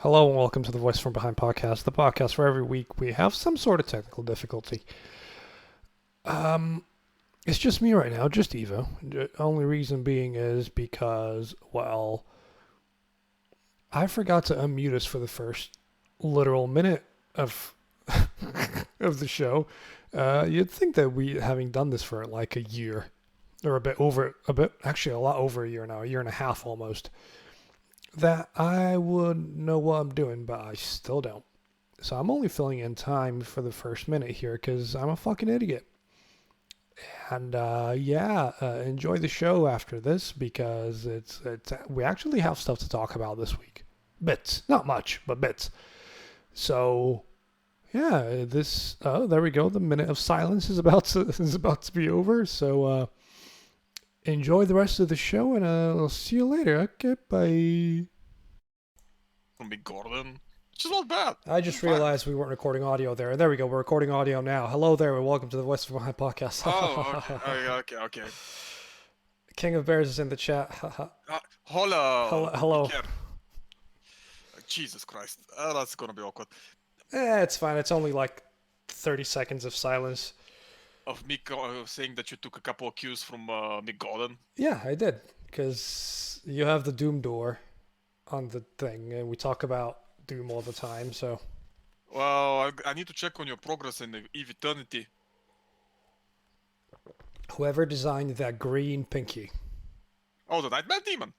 Hello and welcome to the Voice from Behind podcast, the podcast where every week we have some sort of technical difficulty. Um, it's just me right now, just Evo. The only reason being is because, well, I forgot to unmute us for the first literal minute of of the show. You'd think that we, having done this for like a year, or actually a lot over a year now, a year and a half almost, that I would know what I'm doing, but I still don't. So I'm only filling in time for the first minute here because I'm a fucking idiot. And enjoy the show after this because it's we actually have stuff to talk about this week. Bits, not much, but bits. So yeah, this there we go. The minute of silence is about to be over. So enjoy the rest of the show, and I'll see you later. Okay, bye. From Big Gordon, which is not bad. I just realized we weren't recording audio there. There we go. We're recording audio now. Hello there, and welcome to the West of My podcast. Okay. King of Bears is in the chat. Hello. Hello. Jesus Christ. That's gonna be awkward. It's fine. It's only like 30 seconds of silence. Of me saying that you took a couple of cues from Big Gordon. Yeah, I did. Because you have the Doom door on the thing, and we talk about Doom all the time, so... Well, I need to check on your progress in Eve Eternity. Whoever designed that green pinky. Oh, the Nightmare Demon.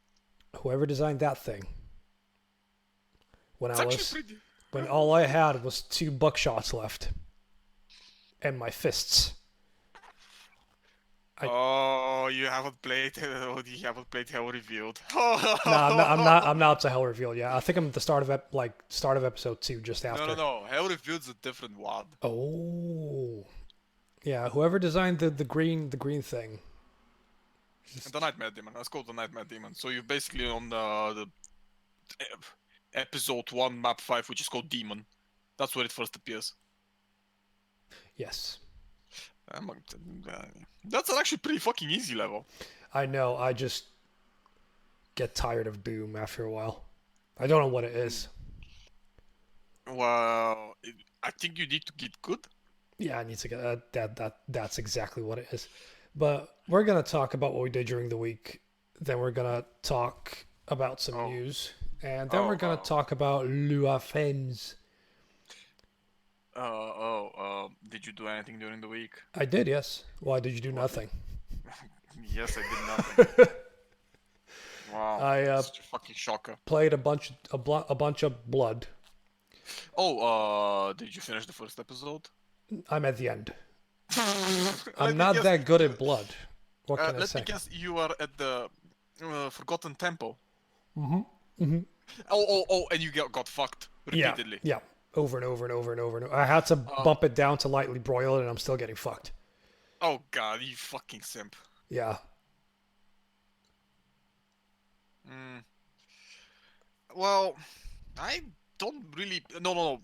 Whoever designed that thing. When Pretty... all I had was 2 buckshots left. And my fists. You haven't played. You haven't played Hell Revealed. No, I'm not up to Hell Revealed yet. I think I'm at the start of episode 2, just after. No. Hell Revealed's a different one. Oh, yeah. Whoever designed the green thing. The Nightmare Demon. Let's call the Nightmare Demon. So you're basically on the episode 1, map 5, which is called Demon. That's where it first appears. Yes. That's an actually pretty fucking easy level. I know. I just get tired of Doom after a while. I don't know what it is. Well, I think you need to get good. Yeah, I need to get that's exactly what it is. But we're gonna talk about what we did during the week. Then we're gonna talk about some news, and then we're gonna talk about Luafens. Did you do anything during the week? I did, yes. Why did you do nothing? Yes, I did nothing. Wow, such a fucking shocker. Played a bunch of Blood. Did you finish the first episode? I'm at the end. I'm not that good at Blood. What can I say? Let me guess, you are at the Forgotten Temple. Mm-hmm. And you got fucked repeatedly. Yeah. Over and over and over and over and over. I had to bump it down to lightly broil it, and I'm still getting fucked. Oh god, you fucking simp. Yeah. Well, I don't really. No.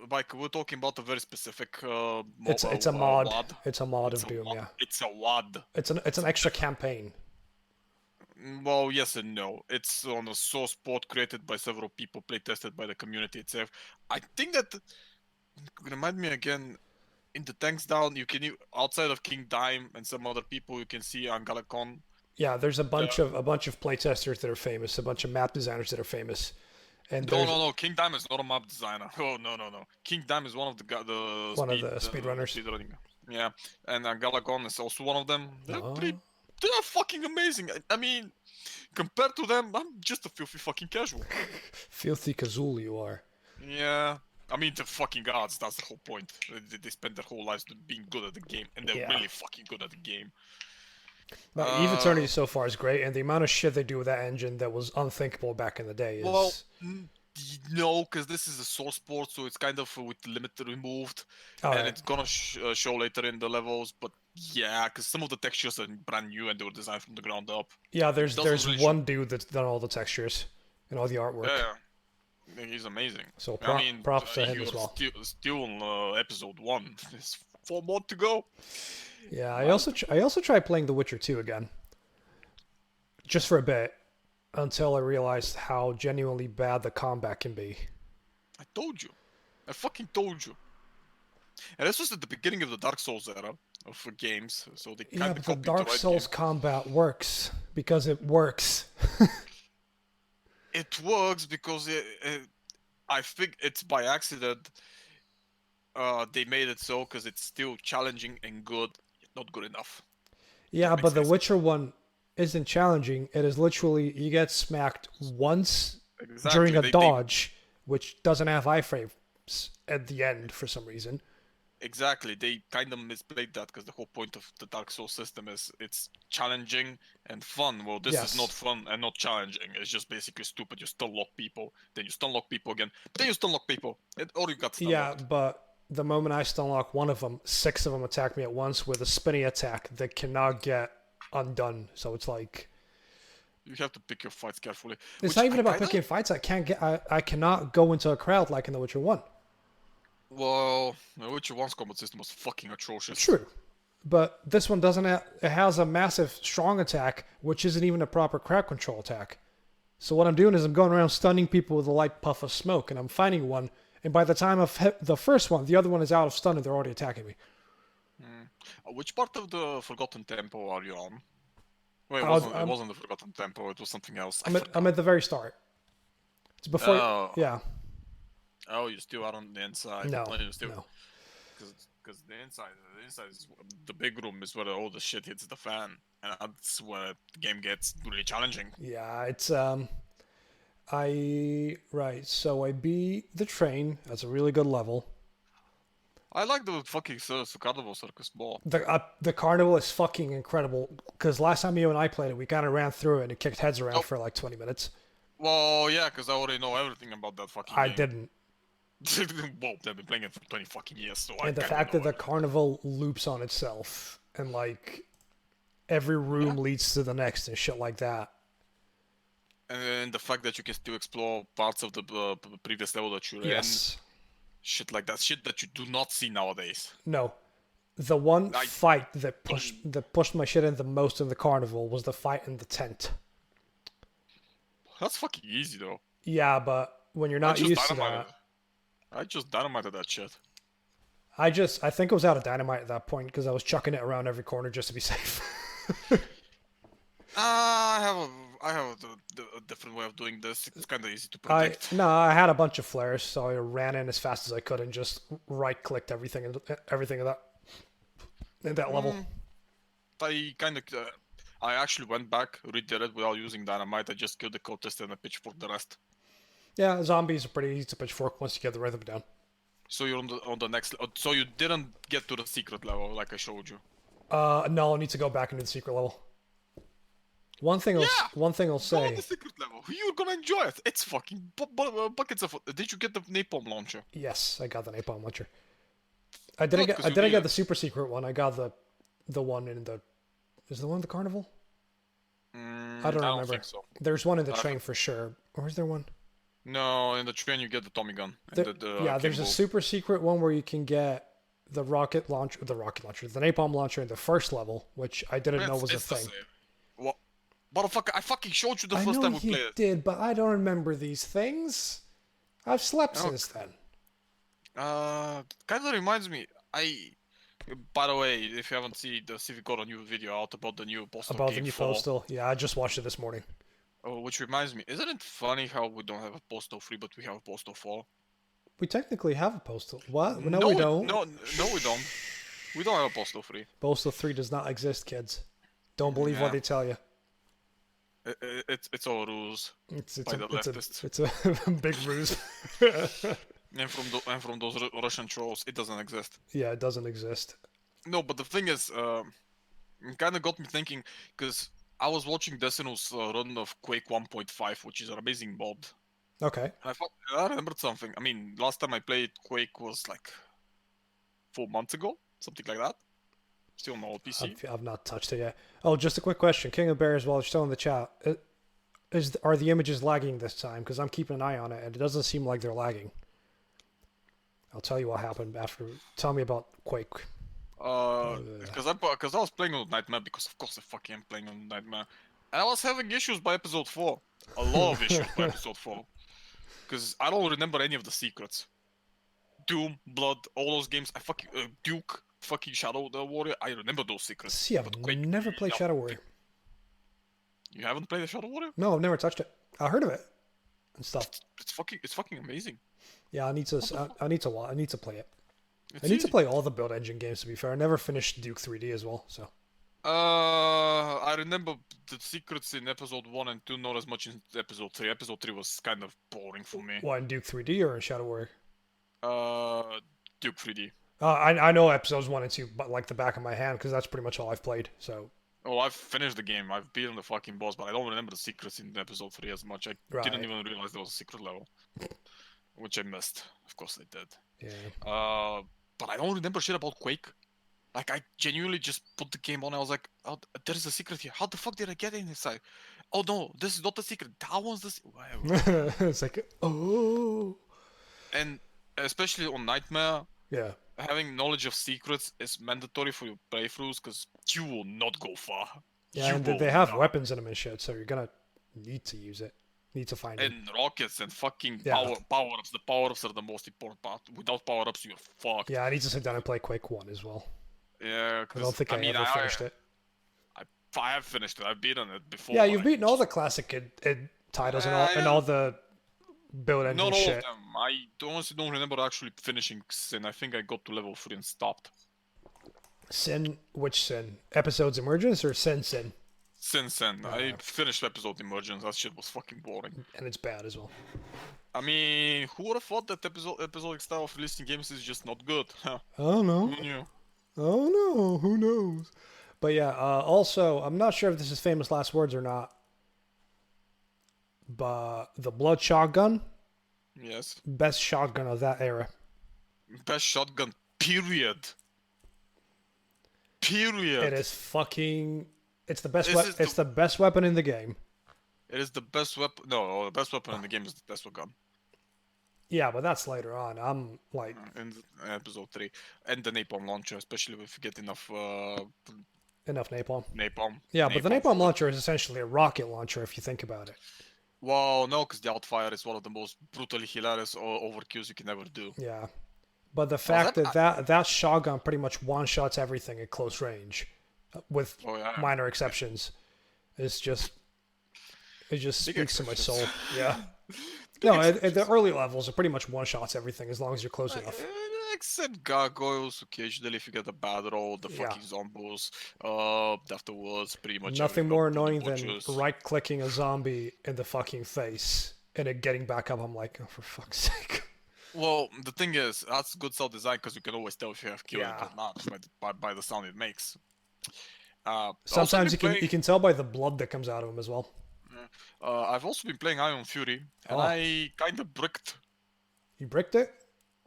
Like we're talking about a very specific. It's a mod. WAD. It's a mod of Doom. Yeah. It's a WAD. It's an extra campaign. Well, yes and no. It's on a source port created by several people, playtested by the community itself. I think that remind me again. In the tanks down, you can outside of King Dime and some other people, you can see Angalakon. Yeah, there's a bunch of playtesters that are famous, a bunch of map designers that are famous. And no. King Dime is not a map designer. Oh no. King Dime is one of the speedrunners. Yeah, and Angalakon is also one of them. They're fucking amazing. I mean, compared to them, I'm just a filthy fucking casual. Filthy Kazul, you are. Yeah. I mean, they're fucking gods, that's the whole point. They spend their whole lives being good at the game, and they're really fucking good at the game. But Eve Eternity so far is great, and the amount of shit they do with that engine that was unthinkable back in the day is... Well, no, because this is a source port, so it's kind of with the limit removed, and it's gonna show later in the levels, but yeah, because some of the textures are brand new and they were designed from the ground up. Yeah, there's one dude that's done all the textures and all the artwork. Yeah, he's amazing. So props to him as well. Still on episode 1. There's 4 more to go. Yeah, I also tried playing The Witcher 2 again, just for a bit, until I realized how genuinely bad the combat can be. I told you. I fucking told you. And this was at the beginning of the Dark Souls era of games, so they Yeah, kind but of the copied the Dark right Souls game. combat works because it works. It works because I think it's by accident. They made it so because it's still challenging and good, yet not good enough. If Yeah, that makes but the sense. Witcher one isn't challenging. It is literally you get smacked once during Exactly. a They dodge, which doesn't have iframes at the end for some reason. exactly they kind of misplayed that because the whole point of the Dark Souls system is it's challenging and fun. Well, this is not Yes. fun and not challenging. It's just basically stupid. You stun lock people, then you stun lock people again, then you stun lock people, or you got stun Yeah, locked. but the moment I stun lock one of them, six of them attack me at once with a spinny attack that cannot get undone. So it's like You have to pick your fights carefully. it's Which not I even about kind of picking fights. I can't get. I cannot go into a crowd like in The Witcher One. well, the Witcher 1's combat system was fucking atrocious. True, but this one doesn't. It has a massive strong attack, which isn't even a proper crowd control attack. So what I'm doing is I'm going around stunning people with a light puff of smoke, and I'm finding one. And by the time I've hit the first one, the other one is out of stun, and they're already attacking me. Which part of the Forgotten Temple are you on? Well, it I was, wasn't. It wasn't the Forgotten Temple. It was something else. I I'm forgot. at the very start. It's before. Oh, Yeah. oh, you still are on the inside. No. No, you still No. because the inside is the big room is where all the shit hits the fan, and that's where the game gets really challenging. Yeah. It's right. So I beat the train. That's a really good level. I like the fucking Carnival Circus more. The carnival is fucking incredible because last time you and I played it, we kind of ran through it and kicked heads around Oh, for like 20 minutes. well, yeah, because I already know everything about that fucking I game. didn't. Well, they've been playing it for 20 fucking years, so I And the kind of fact know that the everything. carnival loops on itself and like every room Yeah. leads to the next and shit like that. And the fact that you can still explore parts of the previous level that you're Yes. in, shit like that, shit that you do not see nowadays. No. The one I fight that pushed my shit in the most in the carnival was the fight in the tent. That's fucking easy though. Yeah, but when you're I not just used to dynamited. that, I just dynamited that shit. I think it was out of dynamite at that point because I was chucking it around every corner just to be safe. I have a different way of doing this. It's kind of easy to predict. I had a bunch of flares, so I ran in as fast as I could and just right clicked everything in that level. I kind of, I actually went back, redid it without using dynamite. I just killed the cultist and I pitchforked the rest. Yeah, zombies are pretty easy to pitchfork once you get the rhythm down. So you're on the next. So you didn't get to the secret level like I showed you. No, I need to go back into the secret level. One thing I'll Go on say. the secret level. You're gonna enjoy it. It's fucking buckets of. Did you get the napalm launcher? Yes, I got the napalm launcher. Good, 'cause I you didn't need get it. the super secret one. I got the one in the. Is the one in the carnival? I don't remember. think so. There's one in the I train for sure. Or is there one? No, in the train you get the Tommy gun and Yeah, there's a cannonball. super secret one where you can get the napalm launcher in the first level, which I didn't know was a It's the thing. same. What? Motherfucker, I fucking showed you the I first know time we you played it. did, but I don't remember these things. I've slept Okay. since then. Kind of reminds me. By the way, if you haven't seen the Civic got a new video out about the new Postal About the Game new 4. postal. Yeah, I just watched it this morning. Oh, which reminds me, isn't it funny how we don't have a Postal 3 but we have a Postal 4? We technically have a postal. What? No, we don't. No, we don't. We don't have a Postal 3. Postal 3 does not exist, kids. Don't believe what Yeah. they tell you. It's all rules It's by the leftists. it's a big ruse. And from those Russian trolls, it doesn't exist. Yeah, it doesn't exist. No, but the thing is, it kind of got me thinking because I was watching Decino's run of Quake 1.5, which is an amazing mod. Okay. And I remembered something. I mean, last time I played Quake was like 4 months ago, something like that. Still on old PC. I've not touched it yet. Oh, just a quick question. King of Bears, while you're still in the chat, are the images lagging this time? Because I'm keeping an eye on it, and it doesn't seem like they're lagging. I'll tell you what happened after. Tell me about Quake. Because I was playing on Nightmare because of course I fucking am playing on Nightmare. And I was having issues by episode 4. A lot of issues by episode 4. Because I don't remember any of the secrets. Doom, Blood, all those games. I fucking Duke, fucking Shadow the Warrior. I remember those secrets. See, I've But Quake, never played no. Shadow Warrior. You haven't played the Shadow Warrior? No, I've never touched it. I heard of it and stuff. It's fucking amazing. Yeah, I need to play it. It's I need easy. to play all the Build Engine games. To be fair, I never finished Duke 3D as well. So I remember the secrets in episode 1 and 2, not as much in episode 3. Episode 3 was kind of boring for me. what, in Duke 3D or in Shadow Warrior? Duke 3D. I know episodes 1 and 2, but like the back of my hand because that's pretty much all I've played. So Oh, I've finished the game. I've beaten the fucking boss, but I don't remember the secrets in episode 3 as much. I didn't Right. even realize there was a secret level. Which I missed. Of course I did. yeah, But I don't remember shit about Quake. Like, I genuinely just put the game on. I was like, oh, there's a secret here. How the fuck did I get inside? Oh no, this is not the secret. That one's the secret. it's like oh And especially on Nightmare, yeah. having knowledge of secrets is mandatory for your playthroughs because you will not go far. Yeah, You and will they have not. weapons in them and shit, so you're gonna need to use it. Need to find it. And rockets and fucking Yeah. power-ups. The power-ups are the most important part. Without power-ups, you're fucked. Yeah, I need to sit down and play Quake 1 as well. Yeah, I because don't think I ever finished it. I have finished it. I've beaten it before. Yeah, but you've I beaten all the just- classic titles and Yeah, all the Build Engine Not all shit. of them. I honestly don't remember actually finishing Sin. I think I got to level 3 and stopped. Sin, which Sin? Episodes Emergence or Sin? Sin. I Yeah. finished episode Emergence. That shit was fucking boring. And it's bad as well. I mean, who would have thought that episodic style of releasing games is just not good? Huh? Oh no. Who knew? Oh no, who knows? But yeah, also, I'm not sure if this is famous last words or not, but the Blood Shotgun, Yes. best shotgun of that era. Best shotgun. Period. Period. It is fucking. It's the best. This is It's the best weapon in the game. It is the best weapon. No, the best weapon in the game is the Tesla gun. Yeah, but that's later on. I'm like, In episode 3. And the napalm launcher, especially if you get enough enough napalm. napalm. Yeah, but the napalm for- launcher is essentially a rocket launcher if you think about it. Well, no, because the outfire is one of the most brutally hilarious overkills you can ever do. Yeah, but the fact that shotgun pretty much one shots everything at close range, with Oh, yeah. minor exceptions, is just it just Big speaks to my exceptions. soul. Yeah. No, at the early levels, it pretty much one shots everything as long as you're close enough. Except gargoyles occasionally if you get a bad roll, the Yeah. fucking zombos. Afterwards, pretty much. Nothing every- more the annoying than butchers. right-clicking a zombie in the fucking face and it getting back up. I'm like, oh, for fuck's sake. Well, the thing is, that's good sound design because you can always tell if you have killed Yeah. it or not by the sound it makes. Also Sometimes been you can tell by the blood that comes out of him as well. I've also been playing Iron Fury, and Oh. I kind of bricked. You bricked it?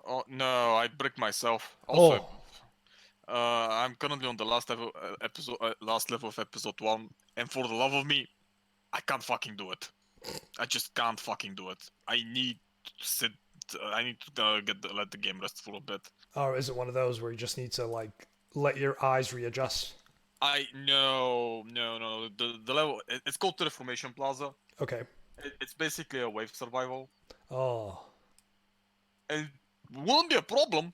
Oh no, I bricked myself. Also, Oh. I'm currently on the last level of episode 1, and for the love of me, I can't fucking do it. I just can't fucking do it. I need to sit. I need to let the game rest for a bit. Or is it one of those where you just need to like let your eyes readjust? No. The level it's called Reformation Plaza. Okay. It's basically a wave survival. Oh. It wouldn't be a problem.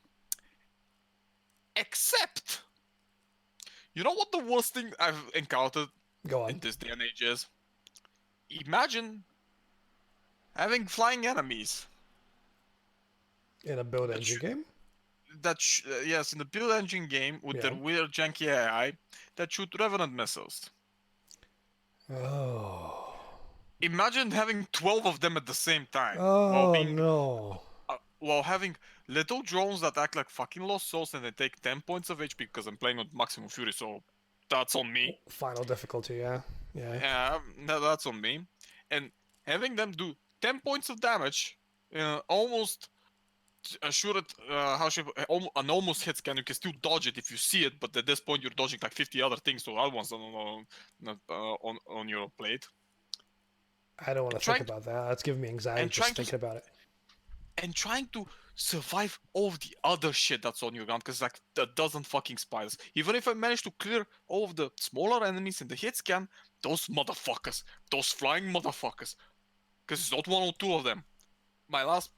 Except, you know what the worst thing I've encountered Go in on. this day and age is? Imagine having flying enemies. In a build That engine sh- game? Yes, in the build engine game with their Yeah. weird janky AI that shoot revenant missiles. Oh. Imagine having 12 of them at the same time. Oh no. While having little drones that act like fucking lost souls and they take 10 points of HP because I'm playing on maximum fury, so that's on me. Final difficulty, yeah. Yeah. Yeah, that's on me. And having them do 10 points of damage, almost sure it, an almost hit scan, you can still dodge it if you see it, but at this point you're dodging like 50 other things, so that one's on your plate. I don't want to trying think about that. That's giving me anxiety and just trying to- thinking about it. And trying to survive all of the other shit that's on your ground, because like a dozen fucking spiders. Even if I manage to clear all of the smaller enemies in the hit scan, those motherfuckers, those flying motherfuckers, because it's not one or two of them. My last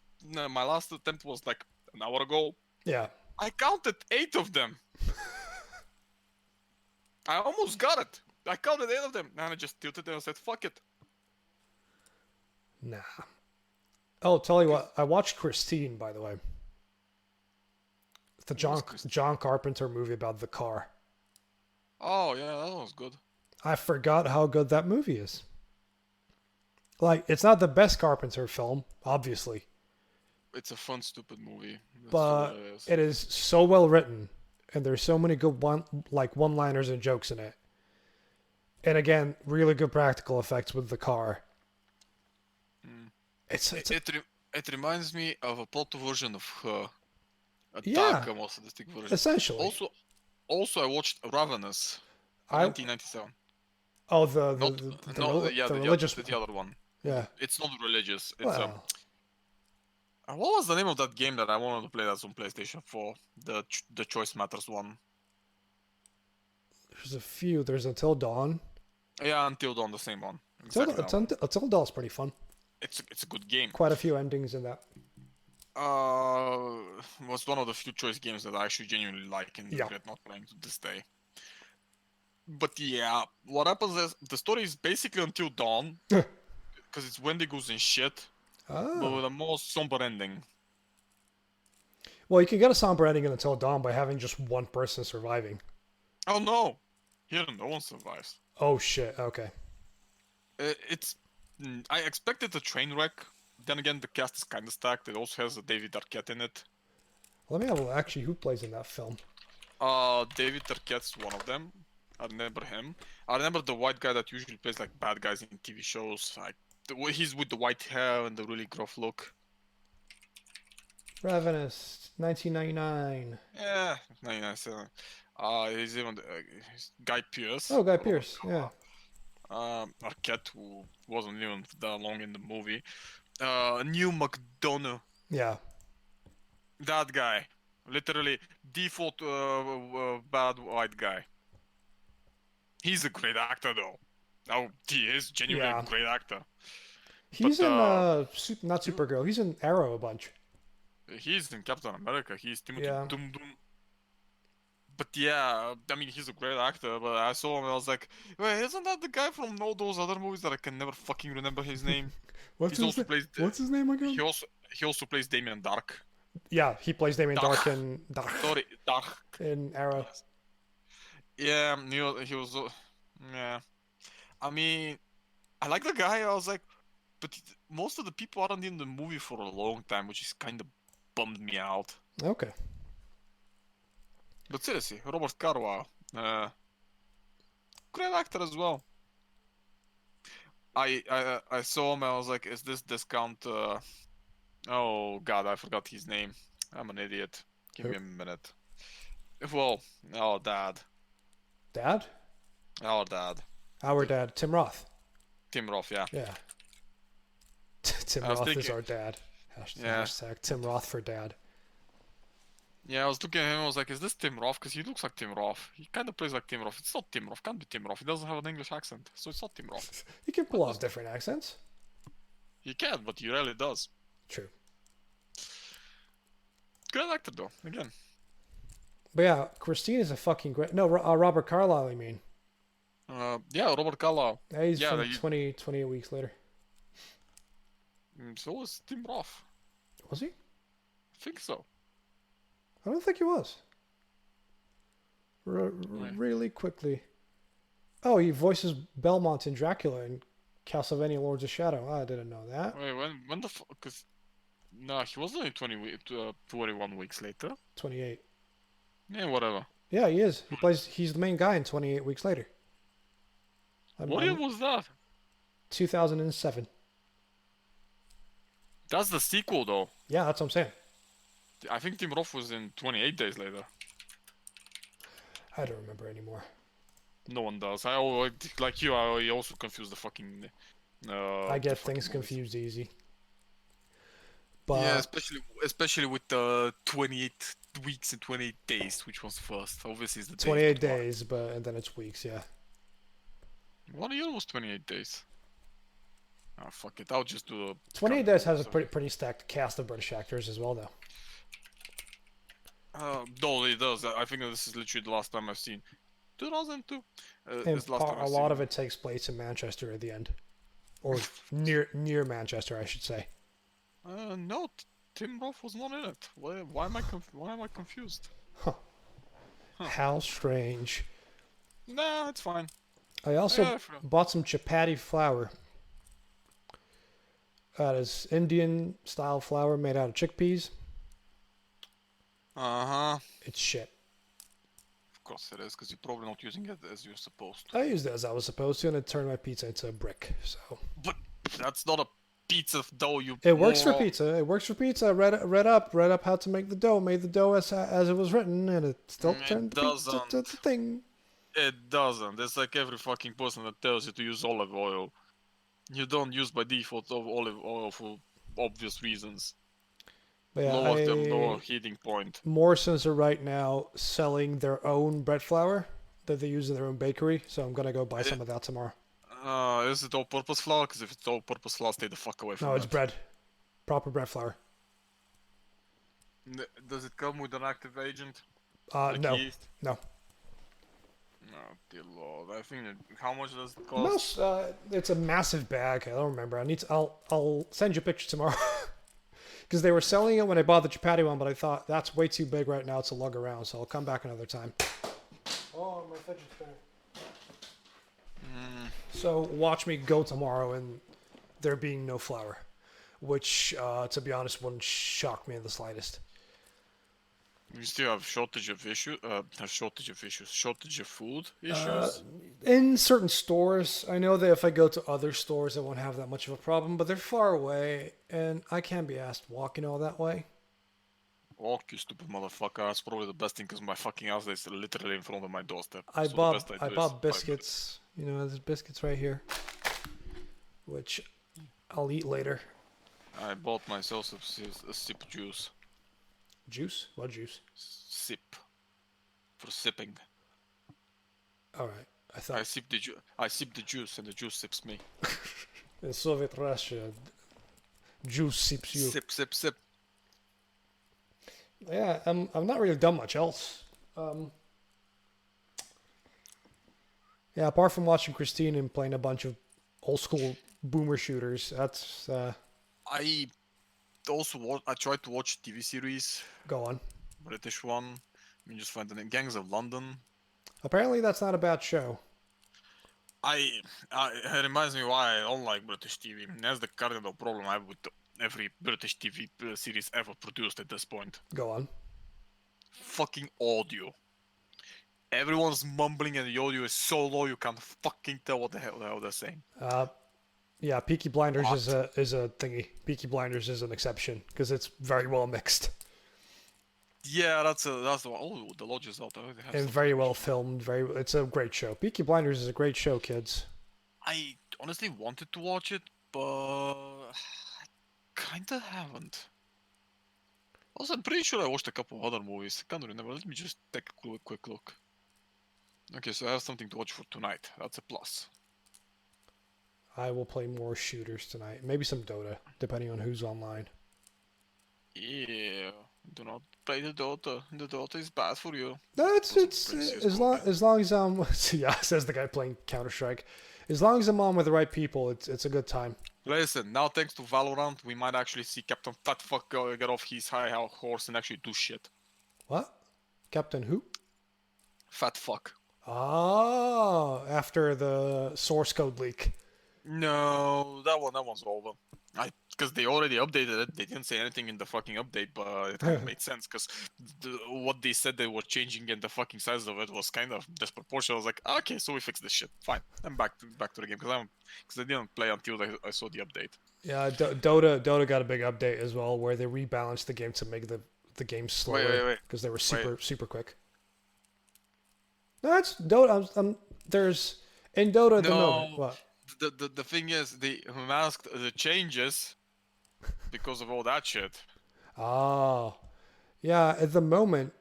attempt was like an hour ago. Yeah. I counted 8 of them. I almost got it. I counted 8 of them, and I just tilted and said, "Fuck it." Nah. Oh, tell you what. I watched Christine, by the way. The John Carpenter movie about the car. Oh yeah, that was good. I forgot how good that movie is. Like, it's not the best Carpenter film, obviously, It's a fun, stupid movie. That's but what it is. it is so well written, and there's so many good one-liners and jokes in it. And again, really good practical effects with the car. It reminds me of a proto version of Her. A Yeah, darker, more sadistic version. essentially. Also, I watched Ravenous, I 1997. oh Not the religious the other one. yeah. It's not religious. It's Well, what was the name of that game that I wanted to play that's on PlayStation 4? The Choice Matters one. there's a few. There's Until Dawn. Yeah, Until Dawn, the same one. Exactly. that one. Until Dawn's pretty fun. It's a good game. Quite a few endings in that. Was one of the few choice games that I actually genuinely like and regret not playing to this day. But yeah, what happens is the story is basically Until Dawn, because it's Wendigos and shit, but with a more somber ending. Well, you can get a somber ending in Until Dawn by having just one person surviving. Oh no, here no one survives. Oh shit. Okay. I expected a train wreck. Then again, the cast is kind of stacked. It also has a David Arquette in it. Let me have a look. Actually, who plays in that film? David Arquette's one of them. I remember him. I remember the white guy that usually plays like bad guys in TV shows. Like he's with the white hair and the really gruff look. Ravenous, 1999. Yeah, 1997. He's even he's Guy Pearce. Oh, Guy Pearce. Yeah. Arquette, who wasn't even that long in the movie. Neil McDonough. Yeah. That guy. Literally default bad white guy. He's a great actor though. Oh, he is genuinely a great actor. He's in not Supergirl. He's in Arrow a bunch. He's in Captain America. He's Timothy Doom. But yeah, I mean, he's a great actor. But I saw him and I was like, wait, isn't that the guy from all those other movies that I can never fucking remember his name? What's his name again? He also plays Damien Dark. Yeah, he plays Damien Dark in Sorry, Dark in Arrow. Yeah, he was. Yeah, I mean, I like the guy. I was like, but most of the people aren't in the movie for a long time, which is kind of bummed me out. Okay. But seriously, Robert Carlyle, great actor as well. I saw him. I was like, is this discount? Oh God, I forgot his name. I'm an idiot. Give me a minute. Well, our dad. Dad? Our dad. Our dad. Tim Roth. Tim Roth, yeah. Yeah. Tim Roth is our dad. Hashtag Tim Roth for dad. Yeah, I was looking at him, I was like, is this Tim Roth? Because he looks like Tim Roth. He kind of plays like Tim Roth. It's not Tim Roth. Can't be Tim Roth. He doesn't have an English accent. So it's not Tim Roth. He can pull off different accents. He can, but he rarely does. True. Great actor, though, again. But yeah, Christine is a fucking great... No, Robert Carlyle, I mean. Yeah, Robert Carlyle. Yeah, he's from 28 Weeks Later. So was Tim Roth. Was he? I think so. I don't think he was. Really quickly. Oh, he voices Belmont in Dracula and Castlevania Lords of Shadow. I didn't know that. Wait, when the fuck? Because no, he was only 21 weeks later. 28. Yeah, whatever. Yeah, he is. He's the main guy in 28 Weeks Later. What year was that? 2007. That's the sequel, though. Yeah, that's what I'm saying. I think Tim Roth was in 28 Days Later. I don't remember anymore. No one does. I always, like you, I also confuse the fucking... I get things confused easy. Yeah, But especially with the 28 weeks and 28 days, which was first. Obviously, it's the days, 28 but why? days, but and then it's weeks. Yeah. 1 year was 28 days. Ah, fuck it. I'll just do the 28 calendar days has year. a So. pretty stacked cast of British actors as well, though. No, it does. I think this is literally the last time I've seen 2002. It's And the last time a I've lot seen. of it takes place in Manchester at the end, or near Manchester, I should say. No, Tim Roth was not in it. Why am why am I confused? Huh. Huh. How strange. Nah, it's fine. I also Yeah, bought some chapati flour. That is Indian style flour made out of chickpeas. uh-huh. It's shit. Of course it is, because you're probably not using it as you're supposed to. I used it as I was supposed to, and it turned my pizza into a brick. So But that's not a pizza dough, you it works for moron. pizza. It works for pizza. I read up how to make the dough. Made the dough as it was written, and it still It turned the pizza to the doesn't. thing. It doesn't. It's like every fucking person that tells you to use olive oil. You don't use by default of olive oil for obvious reasons. But yeah, Lower heating point. Morrison's are right now selling their own bread flour that they use in their own bakery. So I'm gonna go buy some of that tomorrow. Is it all-purpose flour? Because if it's all-purpose flour, stay the fuck away from No, it's that. bread, proper bread flour. Does it come with an active agent? Like No, yeast? no. Oh, dear lord. I think how much does it cost? Most, it's a massive bag. I don't remember. I'll send you a picture tomorrow. Because they were selling it when I bought the chapati one, but I thought that's way too big right now to lug around, so I'll come back another time. Oh, my fidget spinner. So watch me go tomorrow and there being no flour, which, to be honest, wouldn't shock me in the slightest. We still have shortage of food issues. In certain stores, I know that if I go to other stores, I won't have that much of a problem, but they're far away, and I can't be asked walking all that way. Walk, you stupid motherfucker. That's probably the best thing because my fucking house is literally in front of my doorstep. I So the best bought I I do is bought 5 biscuits. You know, there's biscuits right here, which I'll eat later. I bought myself a sip juice. Juice? What juice? Sip. For sipping. All right. I I thought sip the juice and the juice sips me. in Soviet Russia, juice sips you. Sip, sip, sip. Yeah, I've not really done much else. Yeah, apart from watching Christine and playing a bunch of old school boomer shooters, that's I also I tried to watch TV series, go on. British one. I mean, just find the name Gangs of London. Apparently, that's not a bad show. It reminds me why I don't like British TV. That's the cardinal problem I have with every British TV series ever produced at this point. Go on. Fucking audio. Everyone's mumbling and the audio is so low you can't fucking tell what the hell they're saying. Yeah, Peaky Blinders What? is a thingy. Peaky Blinders is an exception because it's very well mixed Yeah, that's the one. Oh, the Lodge is out. They have and some very well Lodge. filmed. It's a great show. Peaky Blinders is a great show, kids. I honestly wanted to watch it, but I kinda haven't. Also, I'm pretty sure I watched a couple of other movies. I can't remember. Let me just take a quick look. Okay, so I have something to watch for tonight. That's a plus. I will play more shooters tonight. Maybe some Dota, depending on who's online. Yeah, do not play the Dota. The Dota is bad for you. No, it's Precious as long as I'm yeah, says the guy playing Counter Strike. As long as I'm on with the right people, it's a good time. Listen, now thanks to Valorant, we might actually see Captain Fatfuck get off his high horse and actually do shit. What? Captain who? Fatfuck. Ah, after the source code leak. No, that one's over. Because they already updated it. They didn't say anything in the fucking update, but it kind of made sense because what they said they were changing and the fucking size of it was kind of disproportionate. I was like, okay, so we fixed this shit. Fine, I'm back to the game because I didn't play until I saw the update. Yeah, Dota got a big update as well, where they rebalanced the game to make the game slower Wait. because they were super quick. No, it's Dota. There's in Dota at the moment. What? The thing is, they masked the changes because of all that shit. Oh. Yeah, at the moment,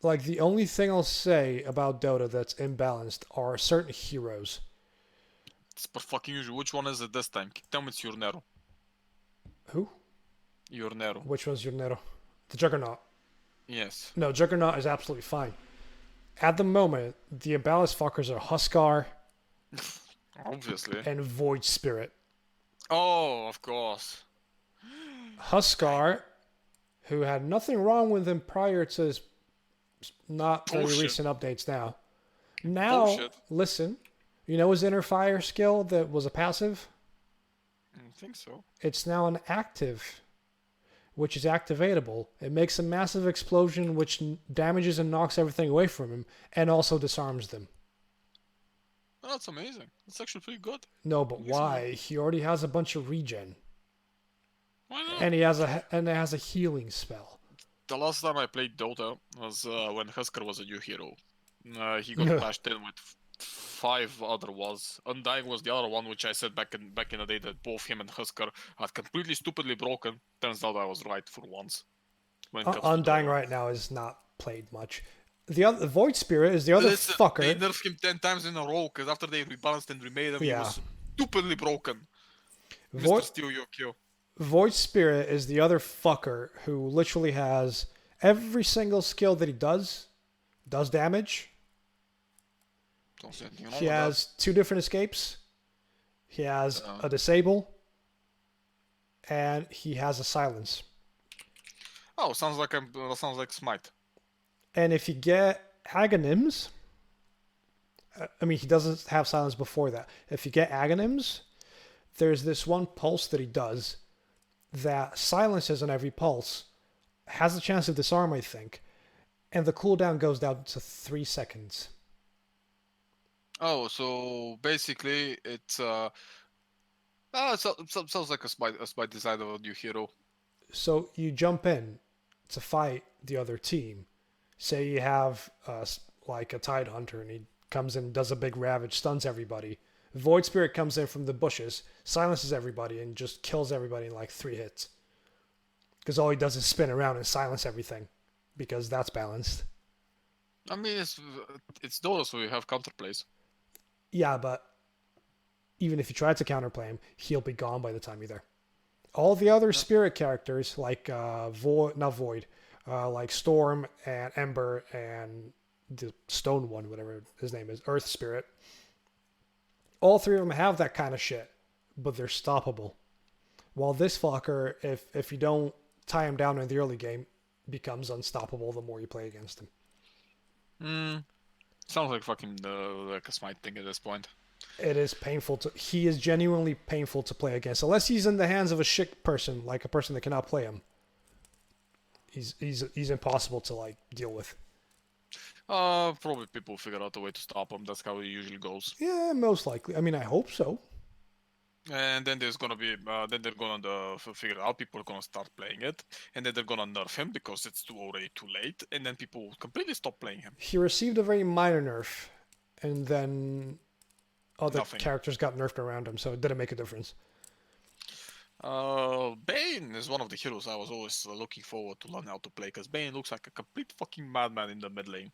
like the only thing I'll say about Dota that's imbalanced are certain heroes. It's per fucking usual. Which one is it this time? Tell me it's your Nero. Who? Your Nero. Which one's your Nero? The Juggernaut. Yes. No, Juggernaut is absolutely fine. At the moment, the imbalanced fuckers are Huskar Obviously. and Void Spirit. Oh, of course. Huskar, who had nothing wrong with him prior to his not very Bullshit. recent updates now. Now, Bullshit. listen, you know his inner fire skill that was a passive? I think so. It's now an active, which is activatable. It makes a massive explosion which damages and knocks everything away from him and also disarms them. Oh, that's amazing. That's actually pretty good. No, but why? He already has a bunch of regen. Why not? And it has a healing spell. The last time I played Dota was when Husker was a new hero. He got bashed in with 5 other ones. Undying was the other one, which I said back in the day that both him and Husker had completely stupidly broken. Turns out I was right for once. When it comes to Undying Dota. right now is not played much. The other Void Spirit is the other Listen, fucker. they nerfed him 10 times in a row because after they rebalanced and remade him, he was stupidly broken. Mr. Steal Your Kill. Void Spirit is the other fucker who literally has every single skill that he does damage. Don't say anything wrong He with has 2 different escapes. He has a disable. And he has a silence. that. Oh, sounds like Smite. And if you get Agonyms, I mean, he doesn't have silence before that. If you get Agonyms, there's this one pulse that he does that silences on every pulse, has a chance of disarm, I think, and the cooldown goes down to 3 seconds. Oh, so basically it sounds like a Smite design of a new hero. So you jump in to fight the other team. Say you have like a Tide Hunter and he comes in, does a big ravage, stuns everybody. Void Spirit comes in from the bushes, silences everybody, and just kills everybody in like 3 hits. Because all he does is spin around and silence everything. Because that's balanced. I mean, it's Dota, so you have counterplays. Yeah, but even if you try to counterplay him, he'll be gone by the time you're there. All the other spirit characters, like like Storm and Ember and the Stone one, whatever his name is, Earth Spirit, all 3 of them have that kind of shit, but they're stoppable. While this fucker, if you don't tie him down in the early game, becomes unstoppable the more you play against him. Sounds like fucking like a Smite thing at this point. It is painful he is genuinely painful to play against. Unless he's in the hands of a shit person, like a person that cannot play him. He's impossible to like deal with. Probably people figure out a way to stop him. That's how it usually goes. Yeah, most likely. I mean, I hope so. And then there's gonna be, then they're gonna figure out, people are gonna start playing it, and then they're gonna nerf him because it's already too late, and then people will completely stop playing him. He received a very minor nerf, and then other characters got nerfed around him, so it didn't make a difference. Bane is one of the heroes I was always looking forward to learn how to play, because Bane looks like a complete fucking madman in the mid lane.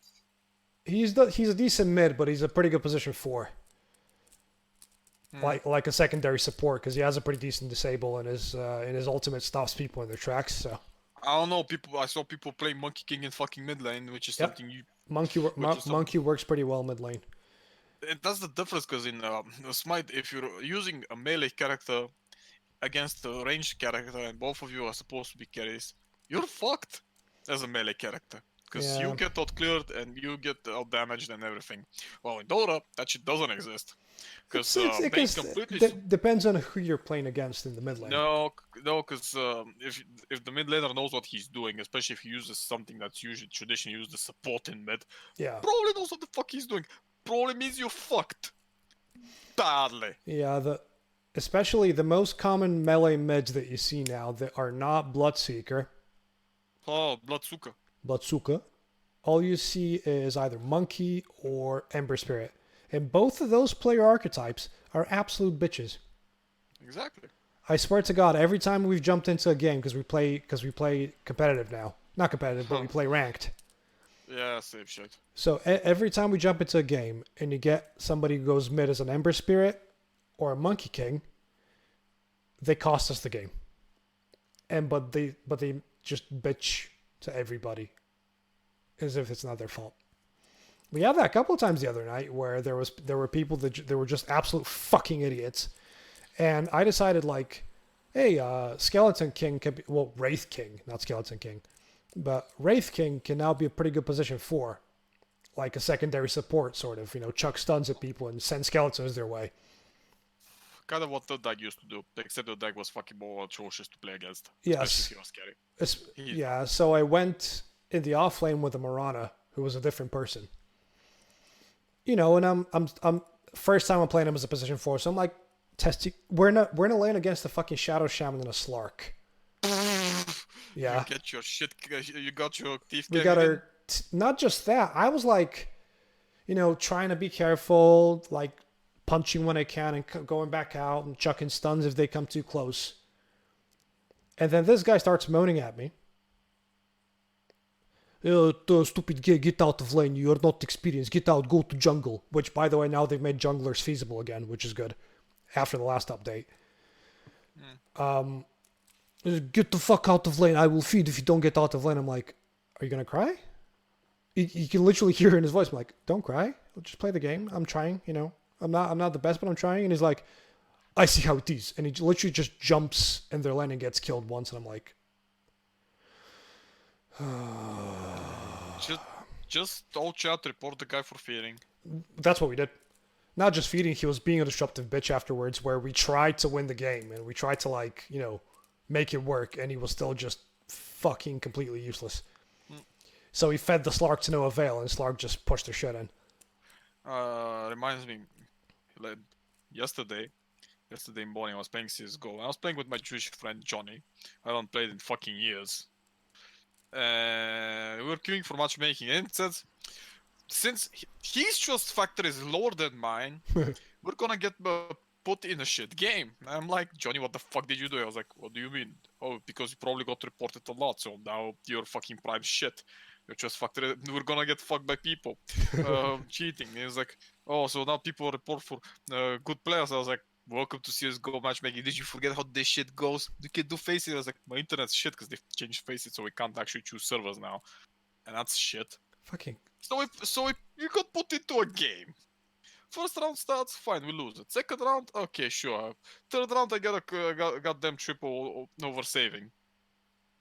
He's a decent mid, but he's a pretty good position 4. Like a secondary support, because he has a pretty decent disable, and his ultimate stops people in their tracks. So I don't know. I saw people play Monkey King in fucking mid lane, which is something you. Monkey works pretty well mid lane. And that's the difference, because in Smite, if you're using a melee character against a ranged character, and both of you are supposed to be carries, you're fucked as a melee character. Because you get out cleared and you get out damaged and everything. Well, in Dota, that shit doesn't exist. Because it depends on who you're playing against in the mid lane. No, because if the mid laner knows what he's doing, especially if he uses something that's usually traditionally used as support in mid, probably knows what the fuck he's doing. Probably means you're fucked badly. Yeah, especially the most common melee mids that you see now that are not Bloodseeker. Oh, Bloodsuka. Bloodsuka. All you see is either Monkey or Ember Spirit. And both of those player archetypes are absolute bitches. Exactly. I swear to God, every time we've jumped into a game because we play competitive now, not competitive, but we play ranked. Yeah, same shit. So every time we jump into a game and you get somebody who goes mid as an Ember Spirit or a Monkey King, they cost us the game. And but they just bitch to everybody as if it's not their fault. We had that a couple of times the other night where there were people that they were just absolute fucking idiots, and I decided like, hey, Skeleton King can be, well, Wraith King, not Skeleton King, but Wraith King can now be a pretty good position for, like a secondary support sort of, chuck stuns at people and send skeletons their way. Kind of what the deck used to do, except the deck was fucking more atrocious to play against. Yes. Especially if he was scary. Yeah, so I went in the off lane with a Marana, who was a different person. And I'm first time I'm playing him as a position 4, so I'm like testing. We're in a lane against a fucking Shadow Shaman and a Slark. Yeah. You get your shit. You got your thief. We got our. Not just that. I was like, trying to be careful, like punching when I can and going back out and chucking stuns if they come too close. And then this guy starts moaning at me. Stupid gay, get out of lane. You are not experienced. Get out, go to jungle. Which, by the way, now they've made junglers feasible again, which is good. After the last update. Get the fuck out of lane. I will feed if you don't get out of lane. I'm like, are you going to cry? You can literally hear in his voice. I'm like, don't cry. Just play the game. I'm trying, I'm not the best, but I'm trying. And he's like, I see how it is. And he literally just jumps in their lane and gets killed once. And I'm like, just all chat report the guy for feeding. That's what we did. Not just feeding, he was being a disruptive bitch afterwards, where we tried to win the game and we tried to make it work, and he was still just fucking completely useless. So he fed the Slark to no avail, and Slark just pushed their shit in. Reminds me, like yesterday morning I was playing CSGO. I was playing with my Jewish friend Johnny. I haven't played in fucking years. We were queuing for matchmaking, and it says, since his trust factor is lower than mine, we're gonna get put in a shit game. And I'm like, Johnny, what the fuck did you do? I was like, what do you mean? Oh, because you probably got reported a lot, so now you're fucking prime shit. Your trust factor, we're gonna get fucked by people cheating. And he was like, oh, so now people report for good players. I was like, welcome to CSGO matchmaking. Did you forget how this shit goes? You can do faces. I was like, my internet's shit because they've changed faces, so we can't actually choose servers now, and that's shit. Fucking. So we got put into a game. First round starts, fine, we lose it. Second round, okay, sure. Third round, I got a goddamn triple over saving.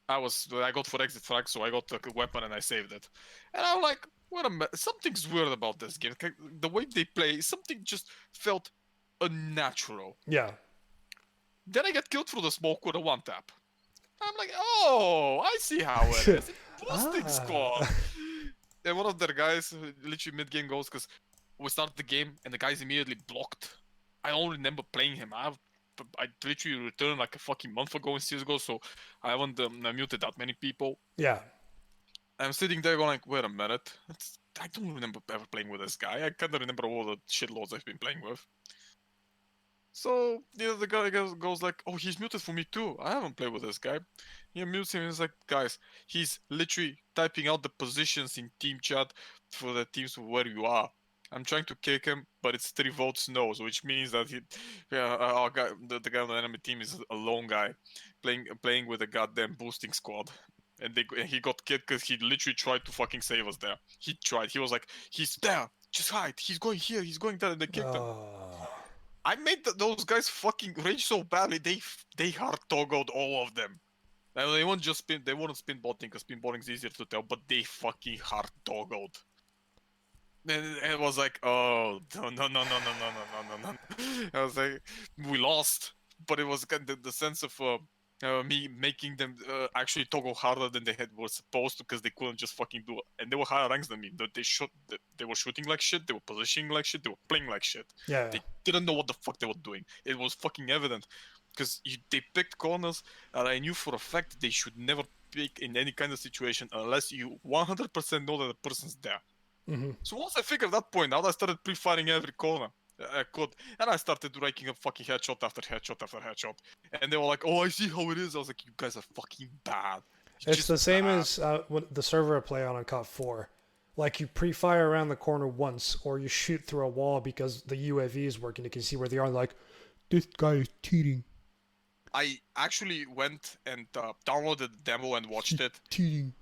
I got for exit frag, so I got a weapon and I saved it. And I'm like, wait a minute, something's weird about this game. The way they play, something just felt unnatural. Yeah. Then I get killed through the smoke with a one tap. I'm like, oh, I see how it is. It's boosting squad. And one of their guys literally mid game goes, because we started the game and the guy's immediately blocked. I don't remember playing him. I literally returned like a fucking month ago in CSGO, so I haven't muted that many people. Yeah. I'm sitting there going like, wait a minute. I don't remember ever playing with this guy. I kind of remember all the shitloads I've been playing with. So the guy goes like, oh, he's muted for me too. I haven't played with this guy. He mutes him and he's like, guys, he's literally typing out the positions in team chat for the teams where you are. I'm trying to kick him, but it's 3 votes no, which means that the guy on the enemy team is a lone guy playing with a goddamn boosting squad. And he got killed because he literally tried to fucking save us there. He tried. He was like, he's there. Just hide. He's going here. He's going there. And they kicked him. I made those guys fucking rage so badly. They hard toggled all of them. And they won't just spin. They wouldn't spin botting because spin botting is easier to tell. But they fucking hard toggled. And it was like, oh no. I was like, we lost. But it was kind of the sense of me making them actually toggle harder than they were supposed to, because they couldn't just fucking do it. And they were higher ranks than me. They were shooting like shit. They were positioning like shit. They were playing like shit. Yeah. They didn't know what the fuck they were doing. It was fucking evident, because they picked corners that I knew for a fact they should never pick in any kind of situation unless you 100% know that the person's there. Mm-hmm. So once I figured that point out, I started pre-firing every corner. I could. And I started raking up fucking headshot after headshot after headshot. And they were like, oh, I see how it is. I was like, you guys are fucking bad. You're It's just the same bad. as when the server I play on COD 4. Like you pre-fire around the corner once, or you shoot through a wall because the UAV is working. You can see where they are. And like, this guy is cheating. I actually went and downloaded the demo and watched it. Cheating.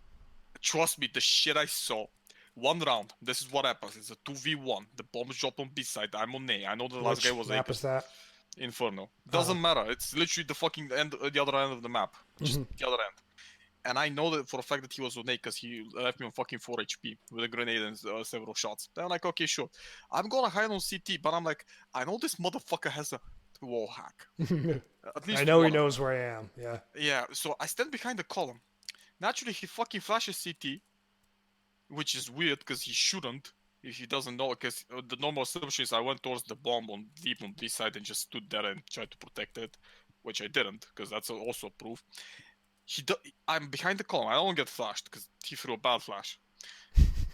Trust me, the shit I saw. One round. This is what happens. It's a 2v1. The bombs drop on B side. I'm on A. I know the last guy Which was map A. is that? Inferno. Doesn't matter. It's literally the fucking end, the other end of the map. Just the other end. And I know that for a fact that he was on A because he left me on fucking 4 HP with a grenade and several shots. Then I'm like, okay, sure. I'm gonna hide on CT, but I'm like, I know this motherfucker has a wall hack. At least I know he one of them. knows where I am. Yeah. Yeah, so I stand behind the column. Naturally, he fucking flashes CT, which is weird because he shouldn't if he doesn't know. Because the normal assumption is I went towards the bomb on deep on this side and just stood there and tried to protect it, which I didn't because that's also proof. I'm behind the column. I don't get flashed because he threw a bad flash.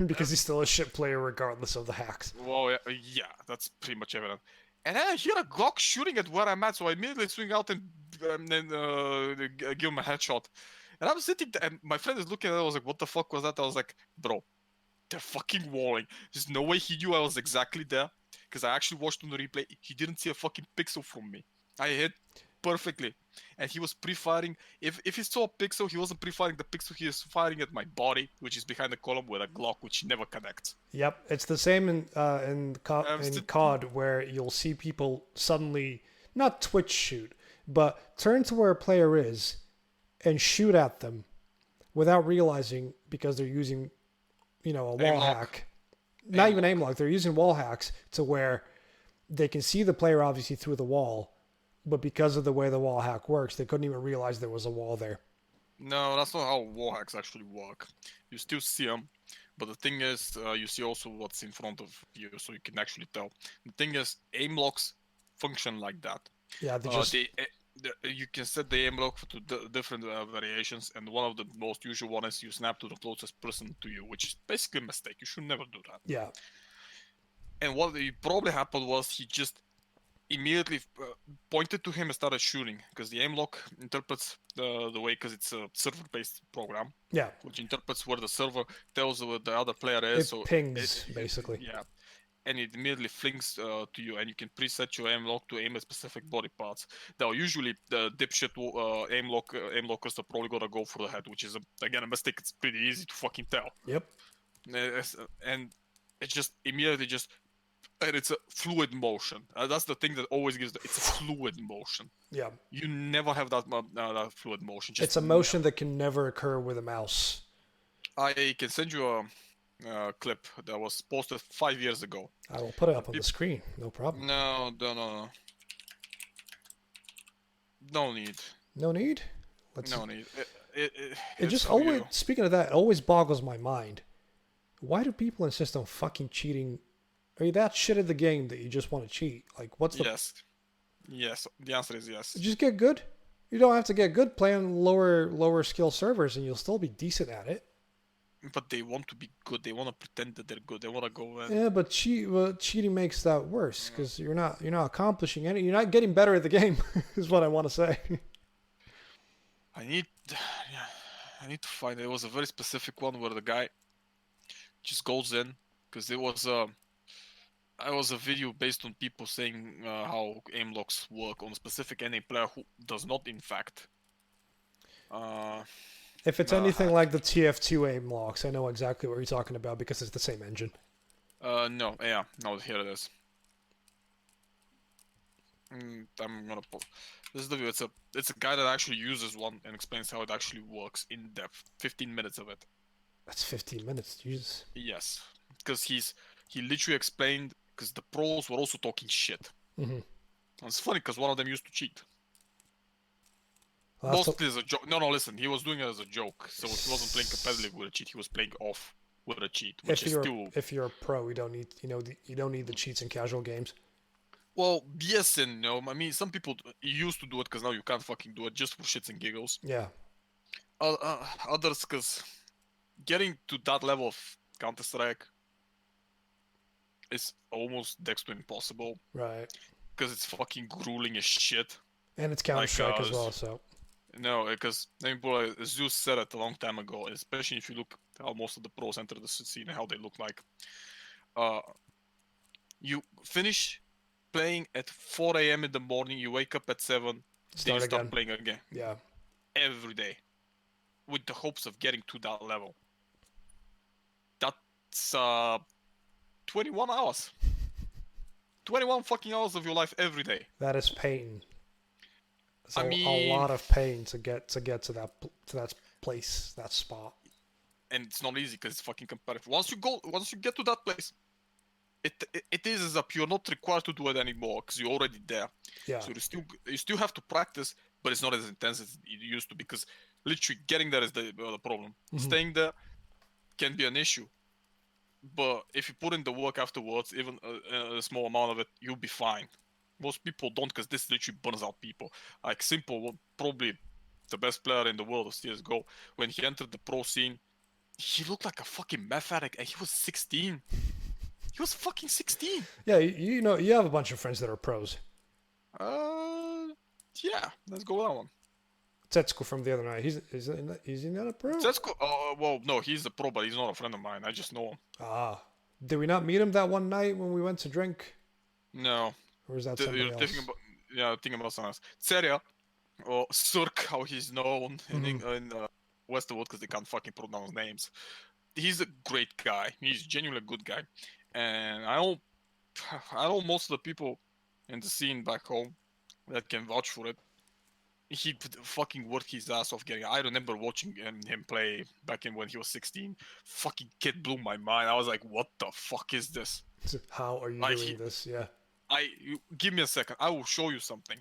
Because he's still a shit player regardless of the hacks. Well, yeah, that's pretty much evident. And then I hear a Glock shooting at where I'm at, so I immediately swing out and give him a headshot. And I'm sitting there, and my friend is looking at it. I was like, what the fuck was that? I was like, bro, they're fucking walling. There's no way he knew I was exactly there. Because I actually watched on the replay. He didn't see a fucking pixel from me. I hit perfectly. And he was pre-firing. If he saw a pixel, he wasn't pre-firing the pixel. He was firing at my body, which is behind the column with a Glock, which never connects. Yep, it's the same in COD where you'll see people suddenly not twitch shoot, but turn to where a player is and shoot at them without realizing because they're using, a wall hack. Not even aim lock. They're using wall hacks to where they can see the player obviously through the wall, but because of the way the wall hack works, they couldn't even realize there was a wall there. No, that's not how wall hacks actually work. You still see them, but the thing is, you see also what's in front of you, so you can actually tell. The thing is, aim locks function like that. Yeah, you can set the aim lock to different variations, and one of the most usual one is you snap to the closest person to you, which is basically a mistake. You should never do that. Yeah. And what probably happened was he just immediately pointed to him and started shooting, because the aim lock interprets the way, because it's a server-based program. Yeah. Which interprets where the server tells where the other player is. It pings, basically. Yeah. And it immediately flings to you, and you can preset your aim lock to aim at specific body parts. Now, usually the dipshit aim lockers are probably gonna go for the head, which is again a mistake. It's pretty easy to fucking tell. Yep. And it just immediately and it's a fluid motion. That's the thing that always gives it's a fluid motion. Yeah. You never have that fluid motion. It's a motion that can never occur with a mouse. I can send you a clip that was posted 5 years ago. I will put it up on the screen. No problem. No. No need. No need? No need. It just always, speaking of that, it always boggles my mind. Why do people insist on fucking cheating? Are you that shit at the game that you just want to cheat? Like, what's the... Yes. The answer is yes. Just get good. You don't have to get good playing lower skill servers, and you'll still be decent at it. But they want to be good. They want to pretend that they're good. They want to go in. Yeah, but cheating makes that worse because you're not accomplishing any. You're not getting better at the game. Is what I want to say. I need to find. It was a very specific one where the guy just goes in, because it was a video based on people saying how aim locks work on a specific NA player who does not, in fact. If it's anything like the TF2 aim locks, I know exactly what you're talking about because it's the same engine. No, here it is. I'm gonna put this is the video. It's a guy that actually uses one and explains how it actually works in depth. 15 minutes of it. That's 15 minutes, Jesus. Yes, because he literally explained, because the pros were also talking shit. Mm-hmm. And it's funny because one of them used to cheat. Well, mostly as a joke. No, listen, he was doing it as a joke. So he wasn't playing competitively with a cheat. He was playing off with a cheat, which if you're a pro, you don't need you don't need the cheats in casual games. Well, yes and no. I mean, some people used to do it because now you can't fucking do it just for shits and giggles. Yeah. Others, because getting to that level of Counter-Strike, is almost next to impossible Right. because it's fucking grueling as shit. And it's Counter Like, Strike as well, so. no, because Zeus said it a long time ago, especially if you look how most of the pros enter the scene and how they look like. You finish playing at 4 a.m. in the morning, you wake up at 7, then you Start start again. playing again. Yeah. Every day. With the hopes of getting to that level. That's 21 hours. 21 fucking hours of your life every day. That is pain. It's I a mean, lot of pain to get to that place, that spot. and it's not easy because it's fucking competitive. Once you get to that place, it is as if you're not required to do it anymore because you're already there. Yeah. So you still have to practice, but it's not as intense as it used to because literally getting there is the problem. Mm-hmm. Staying there can be an issue, but if you put in the work afterwards, even a small amount of it, you'll be fine. Most people don't because this literally burns out people. Like Simple, probably the best player in the world of CS:GO, when he entered the pro scene, he looked like a fucking meth addict, and he was 16. He was fucking 16. Yeah, you know, you have a bunch of friends that are pros. Yeah, let's go with that one. Tetsuko from the other night. Is he not a pro? Let's go. Well, no, he's a pro, but he's not a friend of mine. I just know him. Ah. Did we not meet him that one night when we went to drink? No. Or is that somebody You're else? thinking about someone else. Seria, or Surk, how he's known in Westwood, because they can't fucking pronounce names. He's a great guy. He's genuinely a good guy, and I know most of the people in the scene back home that can vouch for it. He fucking worked his ass off getting. I remember watching him play back in when he was 16. Fucking kid blew my mind. I was like, what the fuck is this? How are you Like, doing this? Yeah. Give me a second. I will show you something.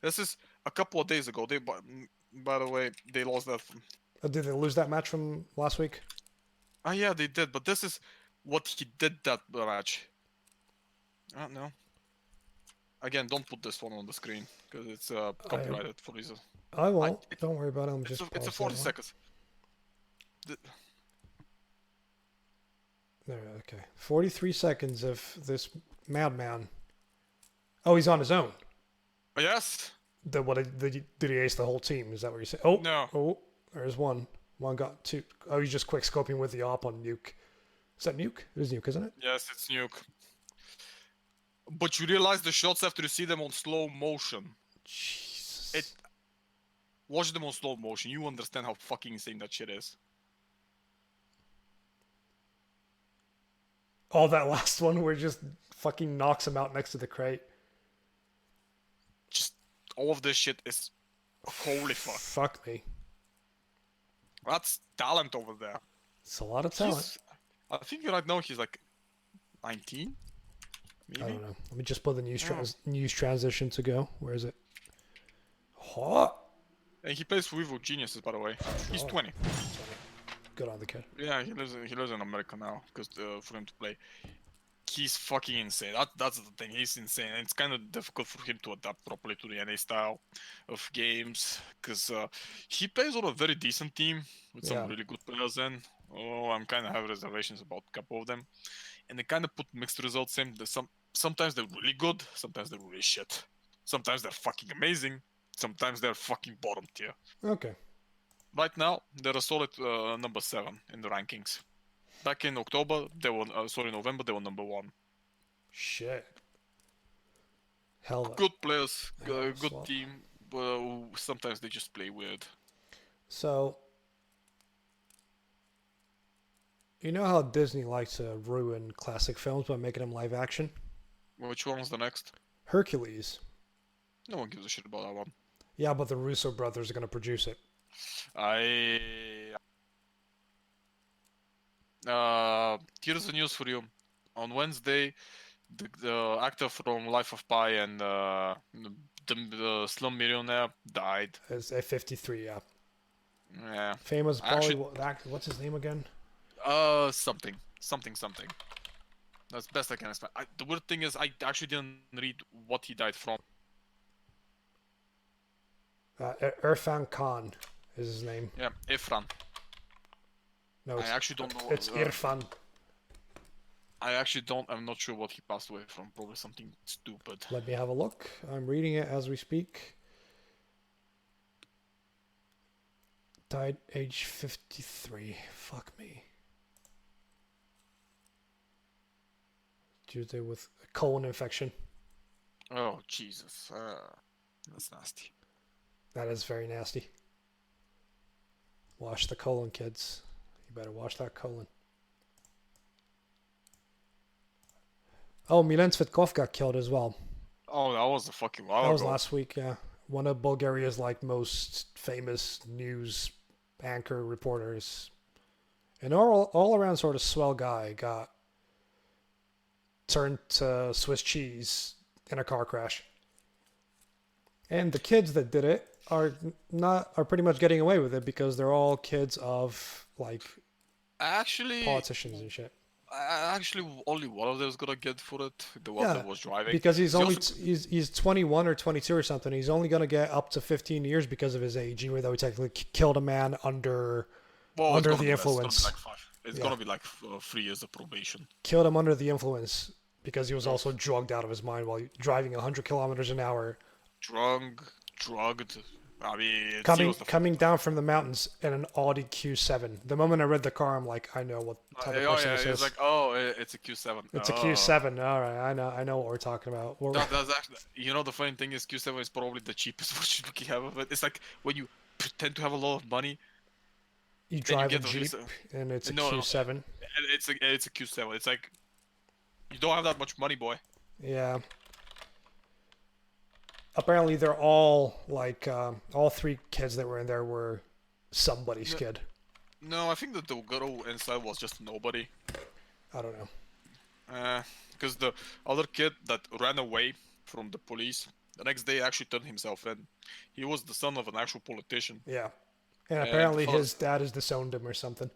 This is a couple of days ago. By the way, they lost that. Did they lose that match from last week? Yeah, they did. But this is what he did that match. No. Again, don't put this one on the screen because it's copyrighted for reason. I won't. Don't worry about it. It's a 40 seconds. There, okay. 43 seconds of this madman. Oh, he's on his own. Yes. Did he ace the whole team? Is that what you're saying? Oh, No. Oh, there's one. One got two. Oh, he's just quick scoping with the op on Nuke. Is that Nuke? It is Nuke, isn't it? Yes, it's Nuke. But you realize the shots after you see them on slow motion. Jesus. Watch them on slow motion. You understand how fucking insane that shit is. Oh, that last one where it just fucking knocks him out next to the crate. Just all of this shit is holy fuck. Fuck me. That's talent over there. It's a lot of talent. I think right now he's like 19. Maybe? I don't know. Let me just put the news transition to go. Where is it? Hot. And he plays for Evil Geniuses, by the way. He's 20. Good on the kid. Yeah, he lives in America now because for him to play, he's fucking insane. That's the thing. He's insane, and it's kind of difficult for him to adapt properly to the NA style of games because he plays on a very decent team with some really good players. In I'm kind of have reservations about a couple of them, and they kind of put mixed results in. Sometimes they're really good, sometimes they're really shit. Sometimes they're fucking amazing. Sometimes they're fucking bottom tier. Okay. Right now, they're a solid number 7 in the rankings. Back in November, they were number 1. Shit. Hell. Good players, good team, but sometimes they just play weird. So, you know how Disney likes to ruin classic films by making them live action? Which one's the next? Hercules. No one gives a shit about that one. Yeah, but the Russo brothers are going to produce it. Here's the news for you. On Wednesday, the actor from Life of Pi and the Slum Millionaire died. It's a 53, yeah. Yeah. Famous Bollywood actor. What's his name again? Something. That's best I can explain. The weird thing is, I actually didn't read what he died from. Irrfan Khan is his name. Yeah, Irfan. No, I actually don't know. It's Irrfan. I actually don't. I'm not sure what he passed away from. Probably something stupid. Let me have a look. I'm reading it as we speak. Died age 53. Fuck me. Due to with a colon infection. Oh Jesus, that's nasty. That is very nasty. Wash the colon, kids. You better wash that colon. Oh, Milan Cvetkov got killed as well. Oh, that was a fucking while That was ago. last week, yeah. One of Bulgaria's like most famous news anchor reporters. An all around sort of swell guy got turned to Swiss cheese in a car crash. And the kids that did it are pretty much getting away with it because they're all kids of like Actually, politicians and shit. actually, only one of them is gonna get for it. The one that was driving. Because he's He only also- he's 21 or 22 or something. He's only gonna get up to 15 years because of his age, even though he technically killed a man under well, it's under gonna the be less. influence. It's gonna be like 5. It's Yeah. gonna be like 3 years of probation. Killed him under the influence because he was also drugged out of his mind while driving 100 kilometers an hour, Drugged. I mean, he coming was the coming down from the mountains in an Audi Q7. The moment I read the car, I'm like, I know what type of oh person yeah, this it's is. like, oh, it's a Q7. It's a Oh. Q7. All right, I know what we're talking about. That's actually, you know, the funny thing is Q7 is probably the cheapest version you can have of it. It's like when you pretend to have a lot of money, You you drive a get the Jeep, reason- and it's a No, no. Q7. and it's a Q7. It's like you don't have that much money, boy. Yeah. Apparently, they're all like all three kids that were in there were somebody's Yeah. kid. No, I think that the girl inside was just nobody. I don't know. Because the other kid that ran away from the police, the next day actually turned himself in. He was the son of an actual politician. Yeah. And And apparently, the his dad has disowned him or something.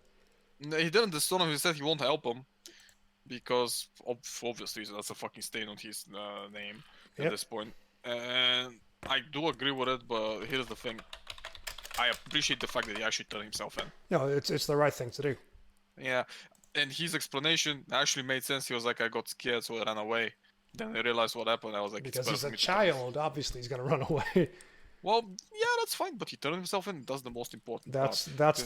No, he didn't disown him. He said he won't help him because, for obvious reason, that's a fucking stain on his name at Yep. this point. And I do agree with it, but here's the thing: I appreciate the fact that he actually turned himself in. No, it's the right thing to do. Yeah, and his explanation actually made sense. He was like, "I got scared, so I ran away." Then I realized what happened. I was like, Because "It's he's better a for me to turn child, obviously he's gonna run away. Well, yeah, that's fine, but he turned himself in. That's the most important That's part.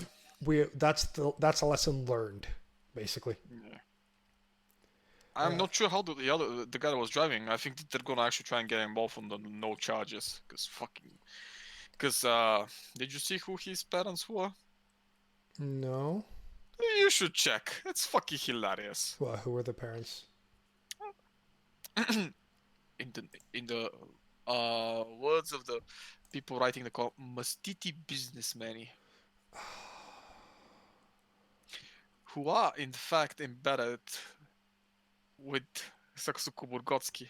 that's a lesson learned, basically. Yeah. I'm not sure how the guy that was driving. I think that they're gonna actually try and get him off on the no charges, because did you see who his parents were? No. You should check. It's fucking hilarious. Well, who were the parents? in the words of the people writing the call, mastiti businessmen who are in fact embedded with Saksukuburgotsky.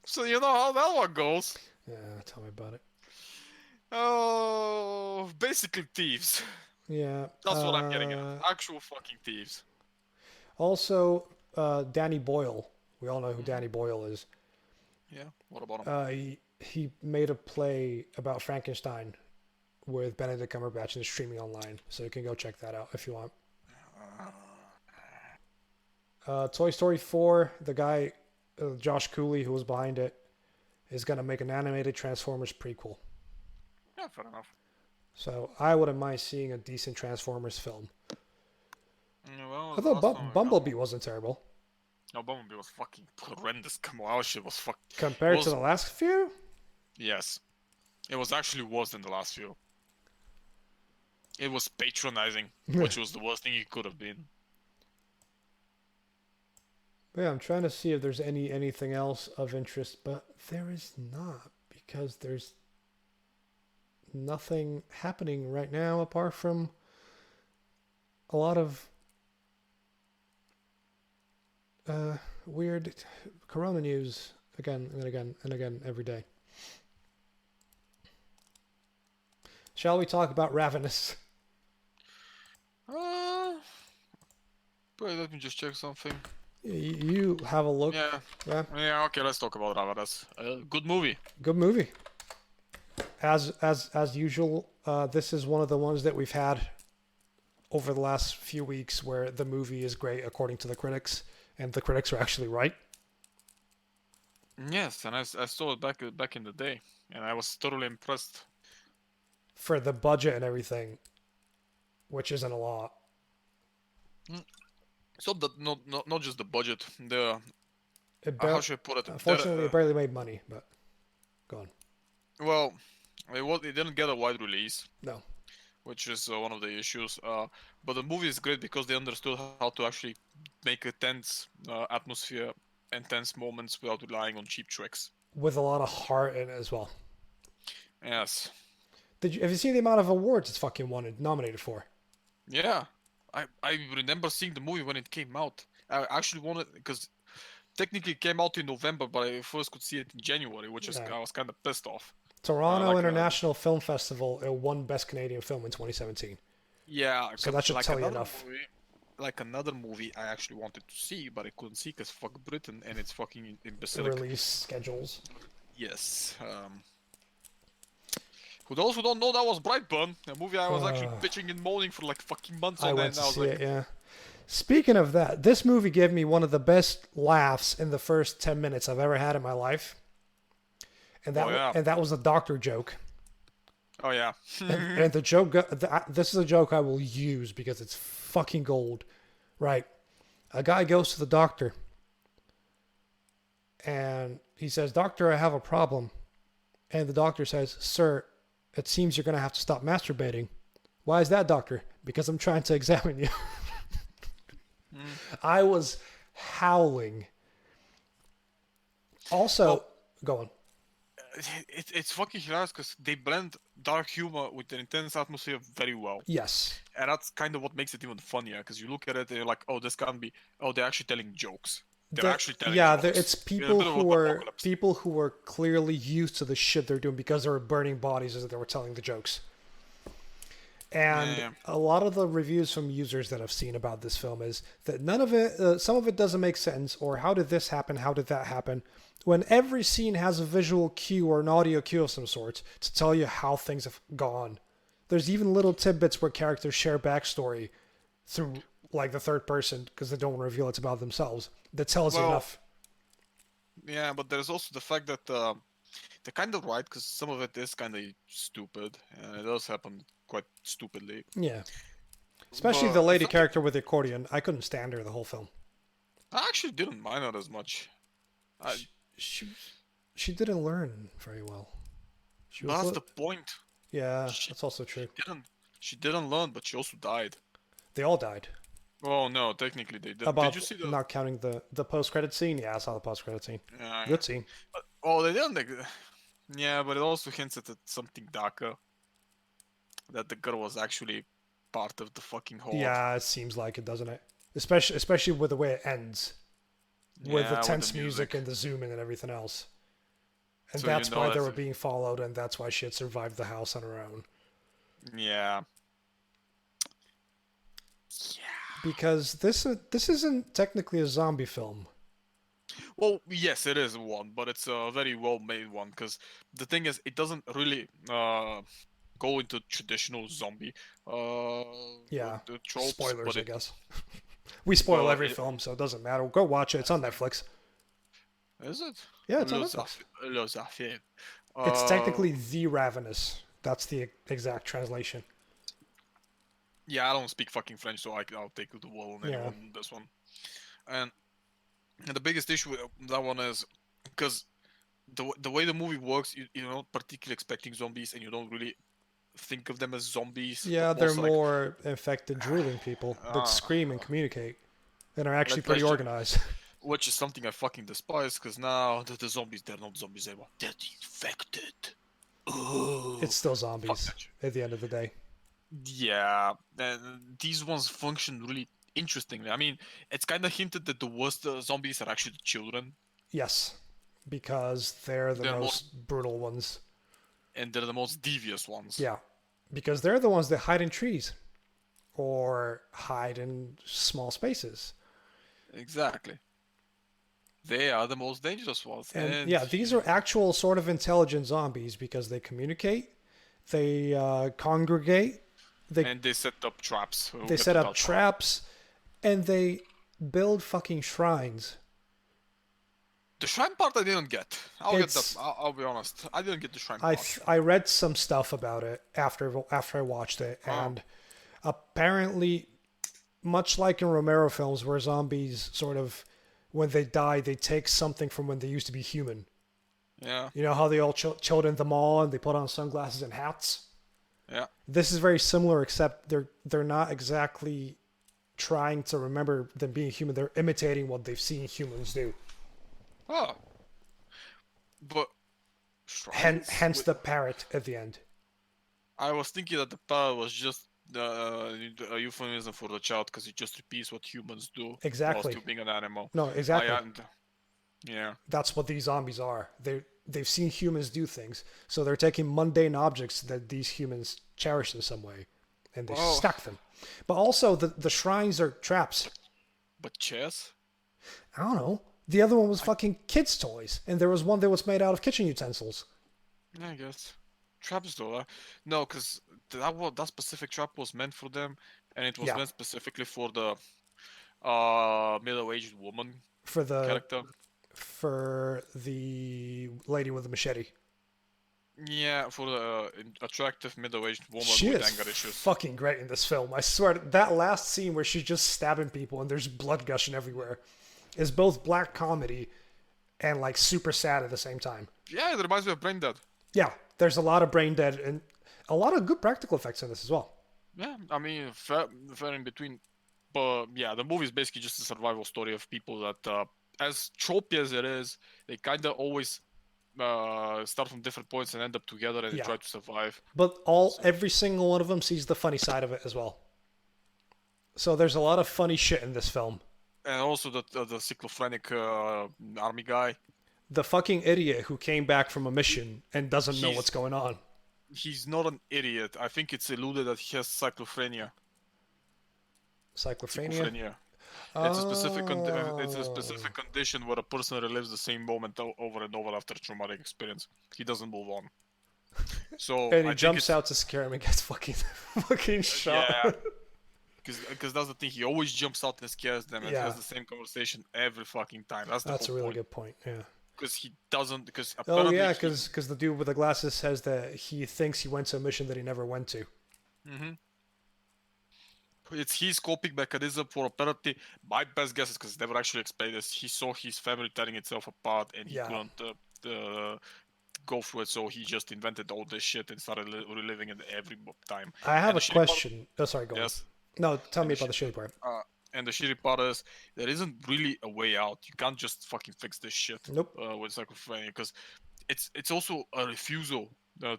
So you know how that one goes. Yeah, tell me about it. Oh, basically thieves. Yeah. That's what I'm getting at. Actual fucking thieves. Also, Danny Boyle. We all know who Danny Boyle is. Yeah. What about him? He made a play about Frankenstein with Benedict Cumberbatch and it's streaming online, so you can go check that out if you want. Toy Story 4, the guy, Josh Cooley, who was behind it, is going to make an animated Transformers prequel. Yeah, fair enough. So I wouldn't mind seeing a decent Transformers film. Yeah, well, I thought Bumblebee wasn't terrible. No, Bumblebee was fucking horrendous. Come on, shit was fucking... Compared to the last few? Yes. It was actually worse than the last few. It was patronizing, which was the worst thing it could have been. Yeah, I'm trying to see if there's anything else of interest, but there is not, because there's nothing happening right now apart from a lot of weird corona news again and again and again every day. Shall we talk about Ravenous? Wait, let me just check something. You have a look. Yeah. Yeah. Yeah, okay, let's talk about Ravenous. Good movie. Good movie. As usual, this is one of the ones that we've had over the last few weeks where the movie is great according to the critics, and the critics are actually right. Yes, and I saw it back in the day, and I was totally impressed. For the budget and everything, which isn't a lot. So that not just the budget. The how Bar- should I put it? Unfortunately, it barely made money, but go on. Well, it didn't get a wide release, No. which is one of the issues. But the movie is great because they understood how to actually make a tense atmosphere and tense moments without relying on cheap tricks. With a lot of heart in it as well. Yes. Have you seen the amount of awards it's fucking nominated for? Yeah. I remember seeing the movie when it came out. I actually wanted, because technically it came out in November, but I first could see it in January, which is I was kind of pissed off. Toronto International Film Festival, it won Best Canadian Film in 2017. Yeah. So that should tell you enough. Like another movie I actually wanted to see, but I couldn't see because fuck Britain and it's fucking imbecilic. Release schedules. Yes. For those who don't know, that was Brightburn, a movie I was actually bitching and moaning for like fucking months on end. I went to see it, yeah. Speaking of that, this movie gave me one of the best laughs in the first 10 minutes I've ever had in my life. And that was a doctor joke. Oh, yeah. and the joke, this is a joke I will use because it's fucking gold. Right. A guy goes to the doctor and he says, "Doctor, I have a problem." And the doctor says, "Sir, it seems you're going to have to stop masturbating." "Why is that, doctor?" "Because I'm trying to examine you." I was howling. Also, go on. It's fucking hilarious because they blend dark humor with an intense atmosphere very well. Yes. And that's kind of what makes it even funnier, because you look at it and you're like, oh, this can't be... Oh, they're actually telling jokes. They're actually telling jokes. It's people who are clearly used to the shit they're doing because they were burning bodies as they were telling the jokes. And a lot of the reviews from users that I've seen about this film is that none of it, some of it doesn't make sense, or how did this happen, how did that happen, when every scene has a visual cue or an audio cue of some sort to tell you how things have gone. There's even little tidbits where characters share backstory through like the third person because they don't want to reveal it's about themselves. That tells you enough. Yeah, but there's also the fact that they're kind of right, because some of it is kind of stupid, and it does happen quite stupidly. Yeah. Especially the lady character with the accordion. I couldn't stand her the whole film. I actually didn't mind her as much. She didn't learn very well. That's the point. Yeah, that's also true. She didn't learn, but she also died. They all died. Oh no, technically they did. Did you see the... Not counting the post-credit scene? Yeah, I saw the post-credit scene. Yeah, good scene. They didn't. Yeah, but it also hints at something darker. That the girl was actually part of the fucking Horde. Yeah, it seems like it, doesn't it? Especially with the way it ends. With the tense music and the zoom in and everything else. And so that's why they were being followed, and that's why she had survived the house on her own. Yeah. Because this isn't technically a zombie film. Well, yes, it is one, but it's a very well-made one, because the thing is, it doesn't really go into traditional zombie tropes. Spoilers, I guess. We spoil every film, so it doesn't matter. Go watch it. It's on Netflix. Is it? Yeah, it's on Netflix. It's technically The Ravenous. That's the exact translation. Yeah, I don't speak fucking French, so I'll take the wall on this one. And the biggest issue with that one is because the way the movie works, you're not particularly expecting zombies, and you don't really think of them as zombies. Yeah, they're more infected, drooling people that scream and communicate, and are actually pretty organized. Which is something I fucking despise, because now the zombies, they're not zombies anymore. They're infected. Ooh, it's still zombies at the end of the day. Yeah, these ones function really interestingly. I mean, it's kind of hinted that the worst zombies are actually the children. Yes, because they're the most brutal ones. And they're the most devious ones. Yeah, because they're the ones that hide in trees or hide in small spaces. Exactly. They are the most dangerous ones. And yeah, these are actual sort of intelligent zombies because they communicate, they congregate, They And they set up traps. We'll they get set to up that part. traps, and they build fucking shrines. The shrine part I didn't get. I'll get that. It's I'll be honest. I didn't get the shrine I part. I read some stuff about it after I watched it, Oh, and apparently, much like in Romero films, where zombies sort of when they die, they take something from when they used to be human. yeah, You know how they all chilled in the mall and they put on sunglasses and hats. yeah. This is very similar, except they're not exactly trying to remember them being human. They're imitating what they've seen humans do. Oh, but Hence, shrines? hence the parrot at the end. I was thinking that the power was just a euphemism for the child because it just repeats what humans do while Exactly. still being an animal. No, I exactly. and yeah. That's what these zombies are. They've seen humans do things, so they're taking mundane objects that these humans cherish in some way, and they Oh, stack them. But also, the shrines are traps. but chess? I don't know. The other one was fucking kids' toys, and there was one that was made out of kitchen utensils. Yeah, I guess. Traps though, no, because that specific trap was meant for them, and it was Yeah, meant specifically for the middle-aged woman for the character. for the lady with the machete. Yeah, for the attractive middle-aged woman She with is anger issues. fucking great in this film. I swear, that last scene where she's just stabbing people and there's blood gushing everywhere is both black comedy and like super sad at the same time. Yeah, it reminds me of Brain Dead. Yeah, there's a lot of brain dead and a lot of good practical effects in this as well. Yeah, I mean, fair in between. But yeah, the movie is basically just a survival story of people that, as tropey as it is, they kind of always start from different points and end up together and they Yeah. try to survive. But every single one of them sees the funny side of it as well. So there's a lot of funny shit in this film. And also the schizophrenic army guy. The fucking idiot who came back from a mission and doesn't know He's- what's going on. He's not an idiot. I think it's alluded that he has schizophrenia. Cyclophania. Schizophrenia. Oh. It's a specific condition where a person relives the same moment over and over after a traumatic experience. He doesn't move on. So And he I think jumps it's, out to scare him and gets fucking shot. yeah, because that's the thing. He always jumps out and scares them and Yeah. has the same conversation every fucking time. That's the That's a whole really point. good point. Yeah. Because he doesn't. Because Oh apparently yeah, because the dude with the glasses says that he thinks he went to a mission that he never went to. it's his coping mechanism for apparently. My best guess is because never actually explained this. He saw his family tearing itself apart and he Yeah. couldn't go through it, so he just invented all this shit and started reliving it every time. I have And a the shitty part- question. Oh, sorry, go Yes. on. No, tell me the about the shitty part. And the shitty part is there isn't really a way out. You can't just fucking fix this shit Nope. with schizophrenia because it's also a refusal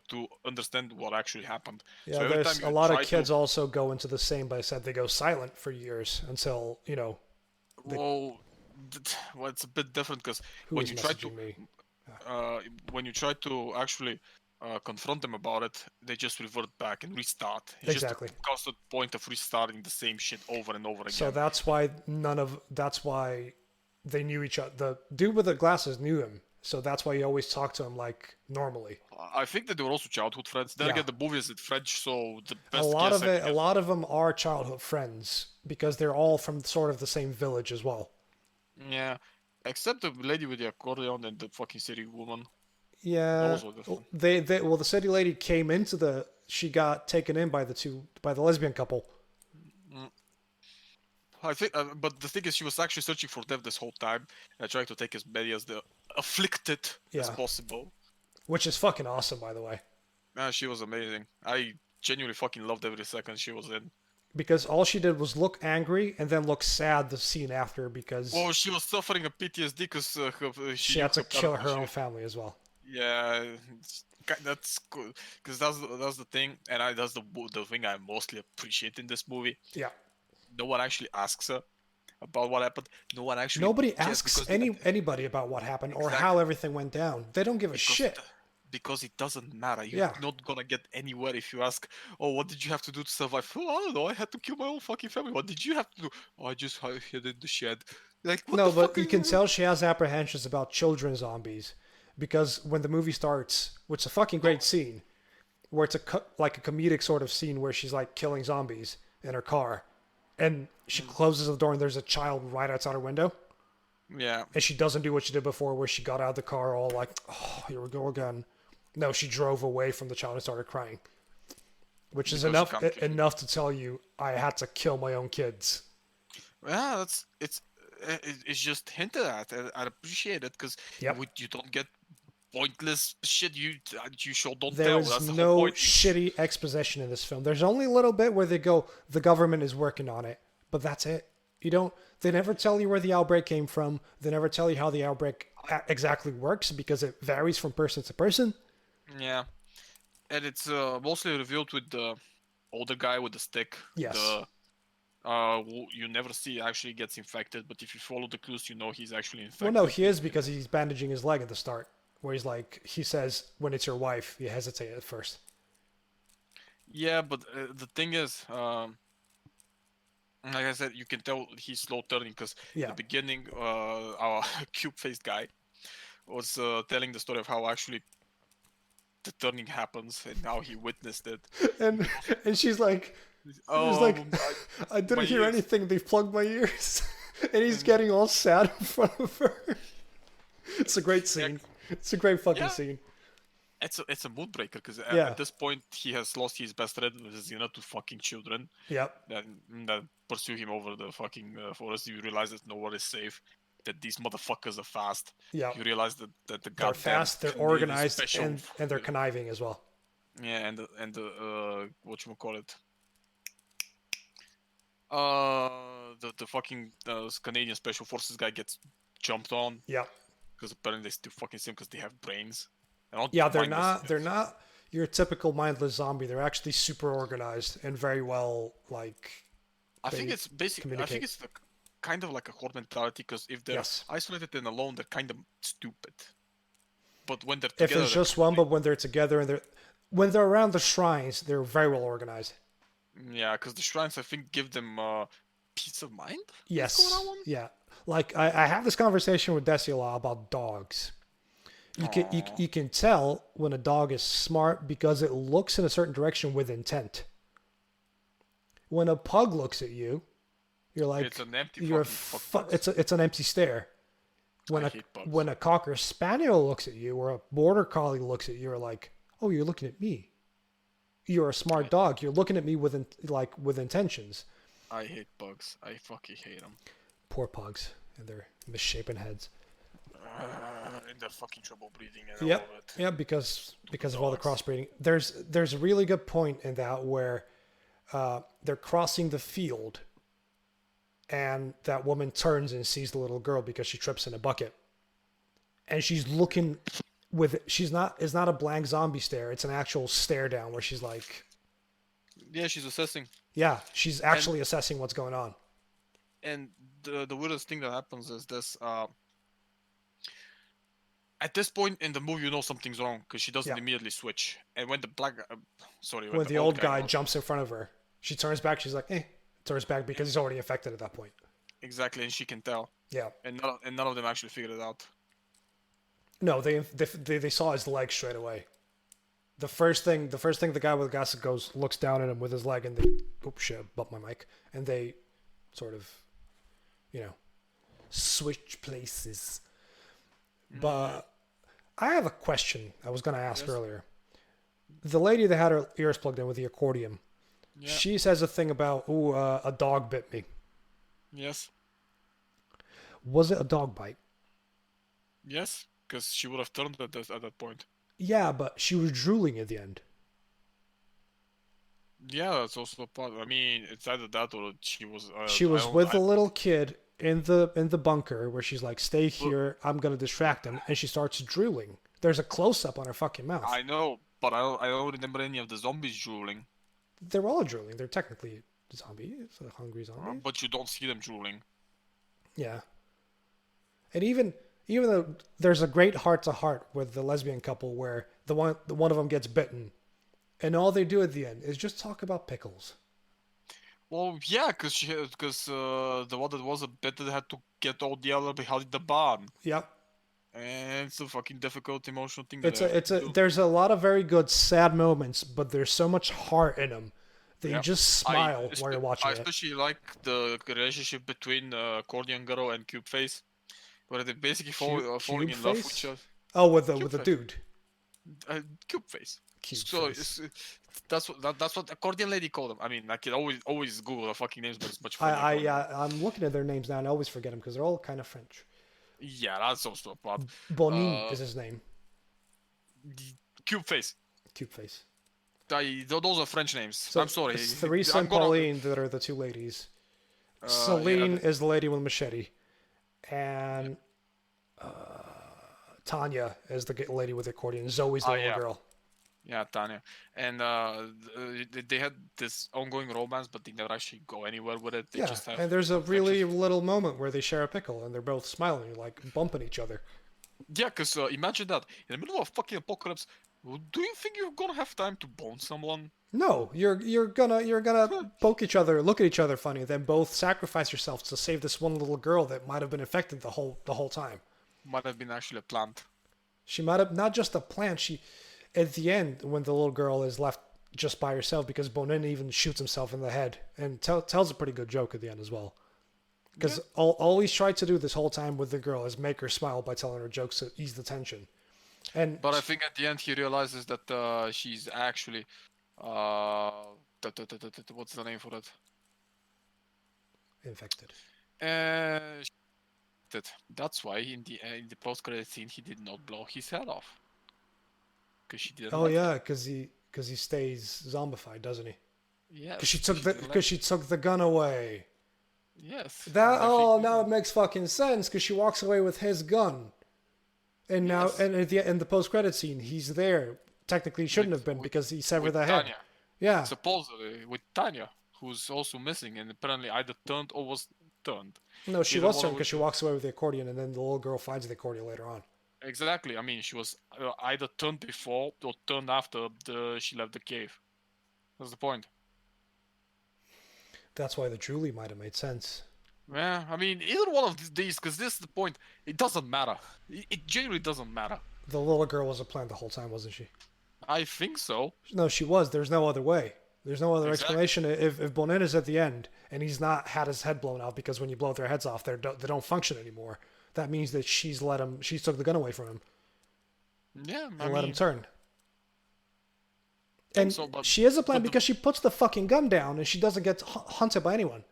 to understand what actually happened. Yeah, so every there's time a you lot of try kids to, also go into the same, but I said they go silent for years until well, well, it's a bit different because who when is you try messaging to me? when you try to actually confront them about it, they just revert back and restart. It's Exactly. just a constant point of restarting the same shit over and over again. So that's why that's why they knew each other. The dude with the glasses knew him, so that's why he always talked to him like normally. I think that they were also childhood friends. Then Yeah. again, the movie is in French, so the A best lot guess of I it, can a get- lot of them are childhood friends because they're all from sort of the same village as well. Yeah, except the lady with the accordion and the fucking city woman. Yeah, Those are different. the city lady came into she got taken in by the lesbian couple. I think, but the thing is, she was actually searching for death this whole time and trying to take as many as the afflicted as Yeah. possible. Which is fucking awesome, by the way. She was amazing. I genuinely fucking loved every second she was in. Because all she did was look angry and then look sad the scene after because Well, she was suffering a PTSD because she had to kill her own family as well. Yeah, that's good because that's the thing, and that's the thing I mostly appreciate in this movie. Yeah. No one actually asks her about what happened. No one actually. Nobody cares asks because anybody about what happened or Exactly. how everything went down. They don't give a because shit. Because it doesn't matter. You're Yeah. not gonna get anywhere if you ask, "Oh, what did you have to do to survive?" Oh, I don't know. I had to kill my own fucking family. What did you have to do? Oh, I just hid in the shed. Like, what No, the but fuck you is can this? tell she has apprehensions about children zombies because when the movie starts, which is a fucking great scene, where it's like a comedic sort of scene where she's like killing zombies in her car, and she Mm. closes the door and there's a child right outside her window, Yeah. and she doesn't do what she did before, where she got out of the car all like, oh, here we go again. No, she drove away from the child and started crying, which is Because she enough can't give. enough to tell you I had to kill my own kids. Yeah, it's just hinted at. I appreciate it because Yep. you don't get pointless shit. You sure don't There tell. is That's the whole no point. shitty exposition in this film. There's only a little bit where they go, the government is working on it, but that's it. You don't. They never tell you where the outbreak came from. They never tell you how the outbreak exactly works because it varies from person to person. Yeah, and it's mostly revealed with the older guy with the stick. Yes. The who you never see actually gets infected, but if you follow the clues, you know he's actually Well, infected. no, he is because he's bandaging his leg at the start, where he's like, he says, when it's your wife, you hesitate at first. Yeah, but the thing is, like I said, you can tell he's slow turning because in Yeah. the beginning, our cube-faced guy was telling the story of how actually the turning happens and how he witnessed it. And and she's like, Oh, I didn't my hear ears. anything. They've plugged my ears. And he's getting all sad in front of her. It's a great scene. It's a great fucking Yeah. scene. It's a mood breaker because Yeah. at this point he has lost his best friend, which is to fucking children Yep. that pursue him over the fucking forest. You realize that nowhere is safe. That these motherfuckers are fast. Yep. You realize that the They're goddamn fast, they're Canadian organized, special, and they're conniving as well. yeah, and the whatchamacallit, the fucking Canadian special forces guy gets jumped on Yep. because apparently they still fucking see him because they have brains. I don't Yeah, they're mind this. not. They're not your typical mindless zombie. They're actually super organized and very well like. I think they it's basically. I think communicate. it's kind of like a horde mentality because if they're Yes. isolated and alone, they're kind of stupid. But when they're If together, it's just one, but when they're together and when they're around the shrines, they're very well organized. yeah, because the shrines I think give them peace of mind. Yes. What's going on? Yeah. Like I have this conversation with Desi a lot about dogs. You can tell when a dog is smart because it looks in a certain direction with intent. When a pug looks at you, you're like, It's an empty you're fucking it's an empty stare. I hate bugs. When a cocker spaniel looks at you or a border collie looks at you, you're like, oh, you're looking at me. You're a smart dog. You're looking at me with with intentions. I hate bugs. I fucking hate them. Poor pugs and their misshapen heads. And they're fucking trouble breathing and all Yep. of it. Yeah, because of all the dogs. crossbreeding. There's a really good point in that where they're crossing the field, and that woman turns and sees the little girl because she trips in a bucket, and she's looking with it's not a blank zombie stare. It's an actual stare down where she's like, Yeah, she's assessing. yeah, she's actually assessing what's going on. And the weirdest thing that happens is this. At this point in the movie, you know something's wrong because she doesn't Yeah. immediately switch. And when the When the old guy goes- jumps in front of her, she turns back. She's like, turns back because he's already infected at that point. exactly, and she can tell. Yeah. And none of them actually figured it out. No, they saw his leg straight away. The first thing the guy with the gas looks down at him with his leg, and they, oops, shit, I bumped my mic, and they sort of, switch places. But I have a question I was going to ask Yes. earlier. The lady that had her ears plugged in with the accordion, Yeah. she says a thing about, a dog bit me. Yes. Was it a dog bite? Yes. Because she would have turned at that point. Yeah, but she was drooling at the end. Yeah, that's also a part. I mean, it's either that or she was. She was with the little kid in the bunker where she's like, "Stay here. I'm gonna distract him," and she starts drooling. There's a close up on her fucking mouth. I know, but I don't remember any of the zombies drooling. They're all drooling. They're technically zombies, a hungry zombie. But you don't see them drooling. Yeah. And even though there's a great heart to heart with the lesbian couple where the one of them gets bitten, and all they do at the end is just talk about pickles. Well, yeah, because the one that was a bit that had to get all the other behind the barn. Yep. And it's a fucking difficult emotional thing that I have It's to a do. there's a lot of very good sad moments, but there's so much heart in them that you Yeah. just smile while you're I watching it. especially like the relationship between Accordion Girl and Cube Face, where they basically falling Cube in love with each face? other. Oh, with Cube the Face. dude. Cube Face. Cube So face. that's what accordion lady called them. I mean, I can always Google the fucking names, but it's much funnier calling them. I'm looking at their names now and I always forget them because they're all kind of French. Yeah, that's also a part. Bonin is his name. Cube Face. Cube face. Those are French names. So I'm sorry. it's Theresa I'm and gonna. Pauline that are the two ladies. Yeah. Celine is the lady with machete, and Tanya is the lady with the accordion. Zoe's the little Yeah. girl. Yeah, Tanya. And they had this ongoing romance, but they never actually go anywhere with it. They Yeah, just have and there's a really affection. little moment where they share a pickle and they're both smiling, like bumping each other. Yeah, because imagine that in the middle of fucking apocalypse, do you think you're gonna have time to bone someone? No, you're gonna poke each other, look at each other funny, then both sacrifice yourselves to save this one little girl that might have been infected the whole time. Might have been actually a plant. She might have not just a plant. She, at the end, when the little girl is left just by herself, because Bonin even shoots himself in the head and tells a pretty good joke at the end as well. Because all he's tried to do this whole time with the girl is make her smile by telling her jokes to ease the tension. But I think at the end he realizes that she's actually, what's the name for it? Infected. That's why in the post-credit scene he did not blow his head off, because she didn't. Oh like yeah, it. because he stays zombified, doesn't he? Yes. Because she took the gun away. Yes. Now it makes fucking sense because she walks away with his gun, and now Yes. and at the in the post credit scene he's there. Technically, he shouldn't have been because he severed the head. Tanya. Yeah. Supposedly with Tanya, who's also missing and apparently either turned or was turned. No, she Either was one turned of because she walks away with the accordion, and then the little girl finds the accordion later on. Exactly. I mean, she was either turned before or turned after she left the cave. That's the point. That's why the Julie might have made sense. Yeah, I mean, either one of these, because this is the point. It doesn't matter. It genuinely doesn't matter. The little girl was a plant the whole time, wasn't she? I think so. No, she was. There's no other way. There's no other Exactly. explanation. If Bonin is at the end and he's not had his head blown out because when you blow their heads off, they don't function anymore. That means that she's took the gun away from him Yeah, and let him turn. think And so, but- she is a plant but the- because she puts the fucking gun down and she doesn't get hunted by anyone.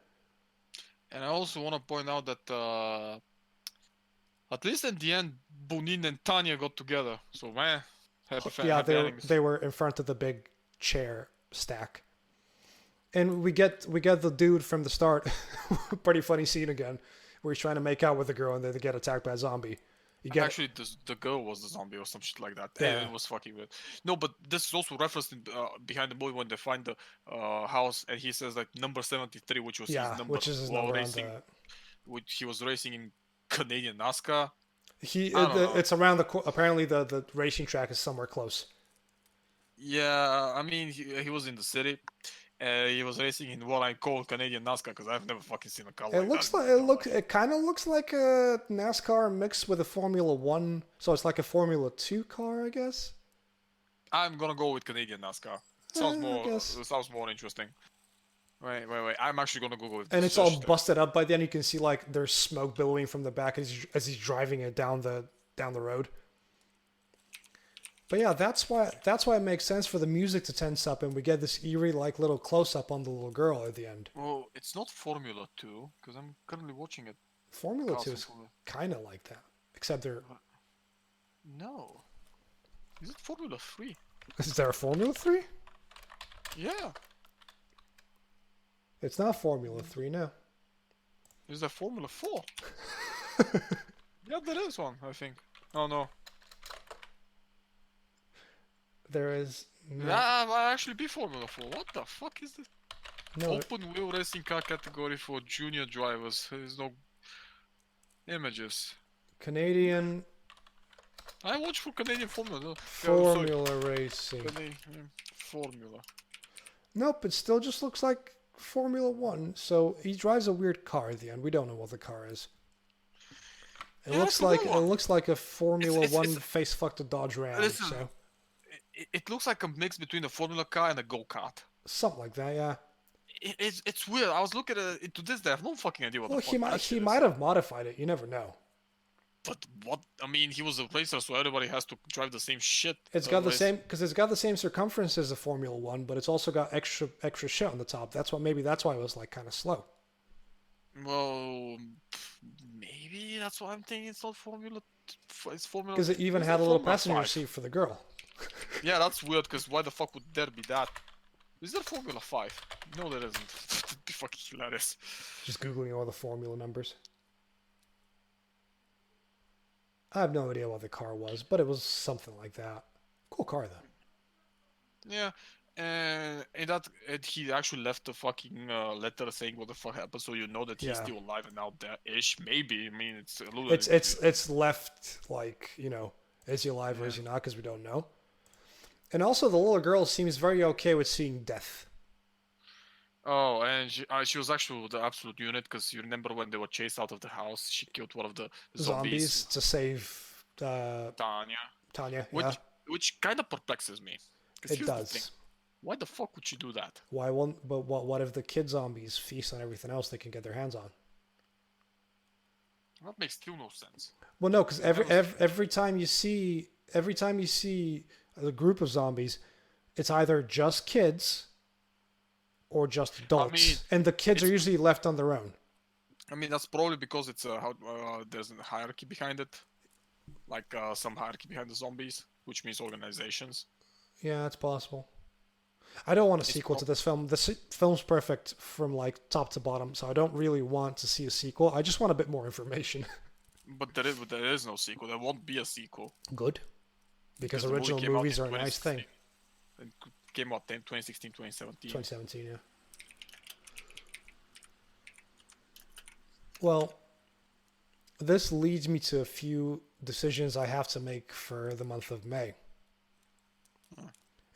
And I also want to point out that at least in the end, Bonin and Tanya got together. So man, happy endings. they were in front of the big chair stack. And we get the dude from the start. Pretty funny scene again, where he's trying to make out with the girl and then they get attacked by a zombie. You get Actually, the girl was the zombie or some shit like that. Yeah. It was fucking weird. No, but this is also referenced behind the movie when they find the house, and he says like number 73, which was his number. which is his while number racing, on the. which he was racing in Canadian NASCAR. It's around apparently the racing track is somewhere close. Yeah, I mean he was in the city. He was racing in what I call Canadian NASCAR because I've never fucking seen a car like that. It kind of looks like a NASCAR mixed with a Formula One, so it's like a Formula 2 car, I guess. I'm gonna go with Canadian NASCAR. Sounds more interesting. Wait. I'm actually gonna Google it. And it's all busted up by then. You can see like there's smoke billowing from the back as he's driving it down the road. But yeah, that's why it makes sense for the music to tense up and we get this eerie like little close up on the little girl at the end. Well, it's not Formula 2 because I'm currently watching it. Formula 2 is kind of like that, except they're. No. Is it Formula 3? Is there a Formula 3? Yeah. It's not Formula 3 now. Is there Formula 4? Yeah, there is one, I think. Oh no. There is. Yeah, might actually be Formula 4. What the fuck is this? No. Open wheel racing car category for junior drivers. There's no images. Canadian I watch for Canadian Formula. Formula Racing. Formula. Nope, it still just looks like Formula 1. So he drives a weird car at the end. We don't know what the car is. It Yeah, looks it's a good like one. a Formula One It's face fucked a Dodge Ram. listen. So It looks like a mix between a Formula car and a go-kart. something like that, yeah. It's weird. I was looking at it to this day. I have no fucking idea what the Well, fuck that he shit is. might have modified it. You never know. But what? I mean, he was a racer, so everybody has to drive the same shit. It's got the same because it's got the same circumference as the Formula One, but it's also got extra shit on the top. That's why it was like kind of slow. Well, maybe that's why I'm thinking it's not Formula. It's Formula. Because it even Is had that a little Formula passenger 5? seat for the girl. Yeah, that's weird. Because why the fuck would there be that? Is there Formula 5? No, there isn't. That'd be fucking hilarious. Just googling all the Formula numbers. I have no idea what the car was, but it was something like that. Cool car though. Yeah, and he actually left the fucking letter saying what the fuck happened, so you know that he's Yeah. still alive and out there ish. Maybe. I mean, it's alluded. It's left like is he alive or is he not? Because we don't know. And also, the little girl seems very okay with seeing death. Oh, and she was actually the absolute unit because you remember when they were chased out of the house, she killed one of the zombies. To save Tanya. Tanya. Which kind of perplexes me. 'Cause It here's the thing. does. Why the fuck would she do that? Why won't? But what if the kid zombies feast on everything else they can get their hands on? That makes still no sense. Well, no, because every time you see a group of zombies, it's either just kids or just adults, and the kids are usually left on their own. I mean, that's probably because it's there's a hierarchy behind it, like some hierarchy behind the zombies, which means organizations. Yeah, it's possible. I don't want a sequel to this film. This film's perfect from like top to bottom, so I don't really want to see a sequel. I just want a bit more information. But there is no sequel. There won't be a sequel. Good. Because the movie original came out movies in are a nice thing. It came out in 2016, 2017. 2017, yeah. Well, this leads me to a few decisions I have to make for the month of May.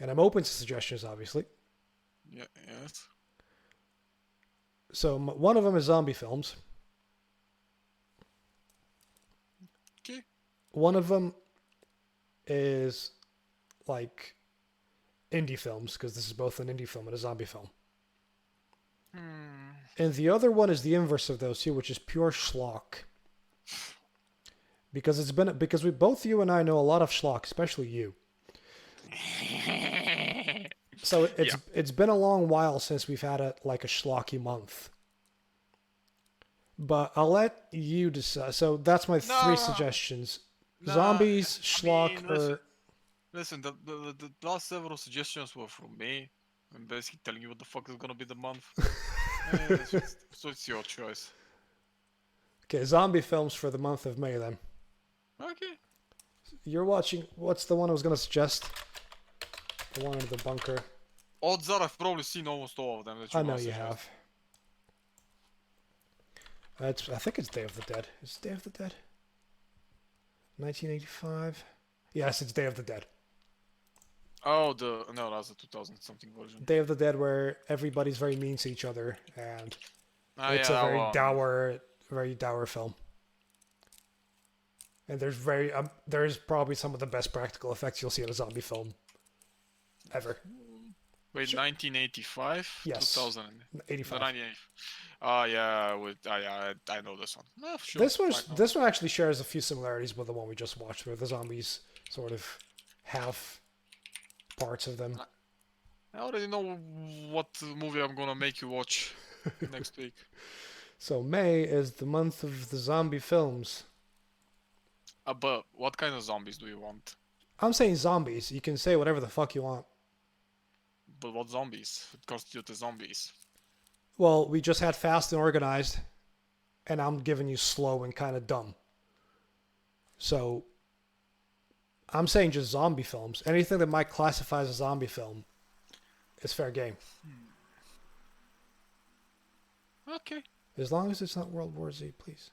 And I'm open to suggestions, obviously. Yeah, yes. So one of them is zombie films. Okay. One of them is like indie films, because this is both an indie film and a zombie film. And the other one is the inverse of those two, which is pure schlock. Because both you and I know a lot of schlock, especially you. So it's been a long while since we've had a schlocky month. But I'll let you decide. So that's my three suggestions: zombies, schlock, or. Listen, the last several suggestions were from me. I'm basically telling you what the fuck is gonna be the month. So it's your choice. Okay, zombie films for the month of May then. Okay. You're watching. What's the one I was gonna suggest? The one in the bunker. Odds are I've probably seen almost all of them. That I know you have. I think it's Day of the Dead. Is it Day of the Dead? 1985. Yes, it's Day of the Dead. Oh, no, that's the 2000 something version. Day of the Dead, where everybody's very mean to each other, and it's yeah, a very dour film. And there's probably some of the best practical effects you'll see in a zombie film ever. Wait, 1985? Yes. 2085. 85. Yeah, I know this one. Sure. This one actually shares a few similarities with the one we just watched, where the zombies sort of have parts of them. I already know what movie I'm gonna make you watch next week. So May is the month of the zombie films. But what kind of zombies do you want? I'm saying zombies. You can say whatever the fuck you want. But what zombies? It constitutes the zombies. Well, we just had Fast and Organized, and I'm giving you slow and kind of dumb. So, I'm saying just zombie films. Anything that might classify as a zombie film is fair game. Okay. As long as it's not World War Z, please.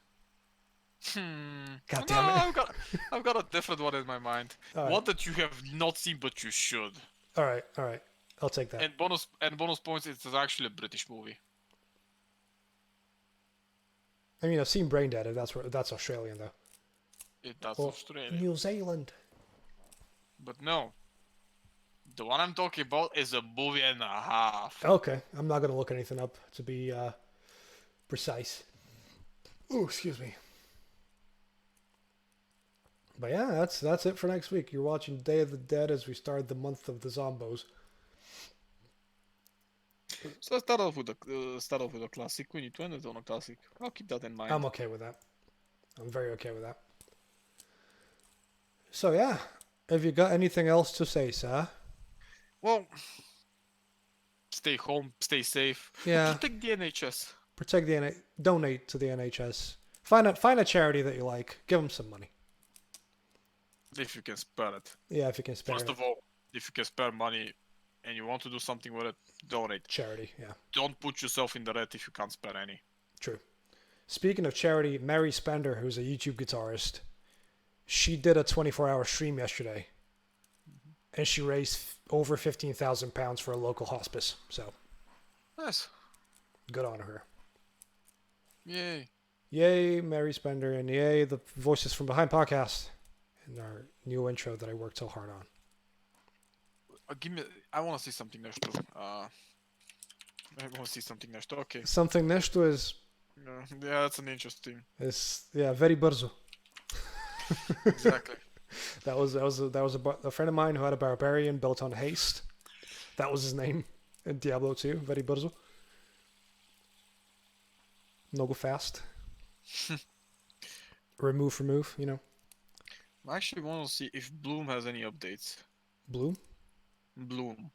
God damn No, it. I've got a different one in my mind. Right. One that you have not seen, but you should. All right. I'll take that. And bonus points. It's actually a British movie. I mean, I've seen Brain Dead. That's Australian though. That's Or Australia. New Zealand. But no, the one I'm talking about is a movie and a half. Okay, I'm not gonna look anything up to be precise. Oh, excuse me. But yeah, that's it for next week. You're watching Day of the Dead as we start the month of the Zombos. So let's start off with a classic. We need to end it on a classic. I'll keep that in mind. I'm okay with that. I'm very okay with that. So yeah, have you got anything else to say, sir? Well, stay home, stay safe. Yeah. Protect the NHS. Protect the donate to the NHS. Find a charity that you like. Give them some money. If you can spare it. Yeah, if you can spare First it. of all, if you can spare money and you want to do something with it, donate. Charity, yeah. Don't put yourself in the red if you can't spare any. True. Speaking of charity, Mary Spender, who's a YouTube guitarist, she did a 24-hour stream yesterday, and she raised over £15,000 for a local hospice. So, Nice. good on her. Yay. Yay, Mary Spender, and yay, the Voices from Behind podcast, and our new intro that I worked so hard on. I want to see something next. I want to see something next. Okay. Something nešto is Yeah, that's an interesting. very brzo. Exactly. That was a friend of mine who had a barbarian built on haste. That was his name in Diablo 2. Very brzo. Много fast. remove, you know. I actually want to see if Bloom has any updates. Bloom? Bloom.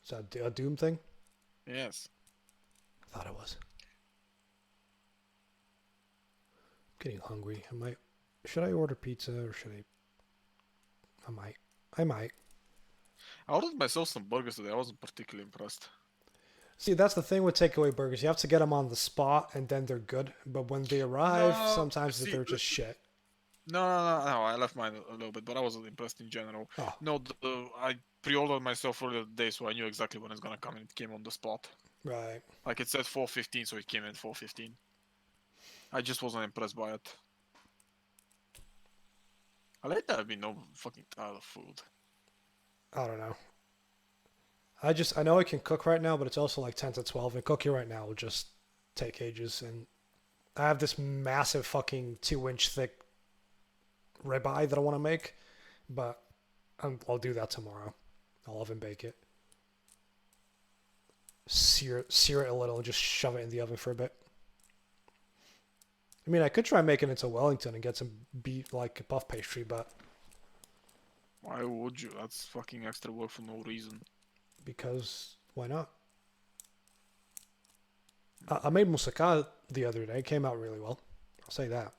Is that a Doom thing? Yes. I thought it was. I'm getting hungry. Should I order pizza or should I might. I ordered myself some burgers today. I wasn't particularly impressed. See, that's the thing with takeaway burgers. You have to get them on the spot and then they're good. But when they arrive, No, sometimes see, they're just shit. No. I left mine a little bit, but I wasn't impressed in general. Oh. No, I pre-ordered myself earlier today, so I knew exactly when it's gonna come, and it came on the spot. Right. Like it said 4:15, so it came in 4:15. I just wasn't impressed by it. Lately, I've been no fucking tired of food. I don't know. I know I can cook right now, but it's also like 10 to 12, and cooking right now will just take ages. And I have this massive fucking 2-inch thick ribeye that I want to make, but I'll do that tomorrow. I'll oven bake it. Sear it a little and just shove it in the oven for a bit. I mean, I could try making it to Wellington and get some beef, like puff pastry, but... Why would you? That's fucking extra work for no reason. Because, why not? I made moussaka the other day. It came out really well. I'll say that.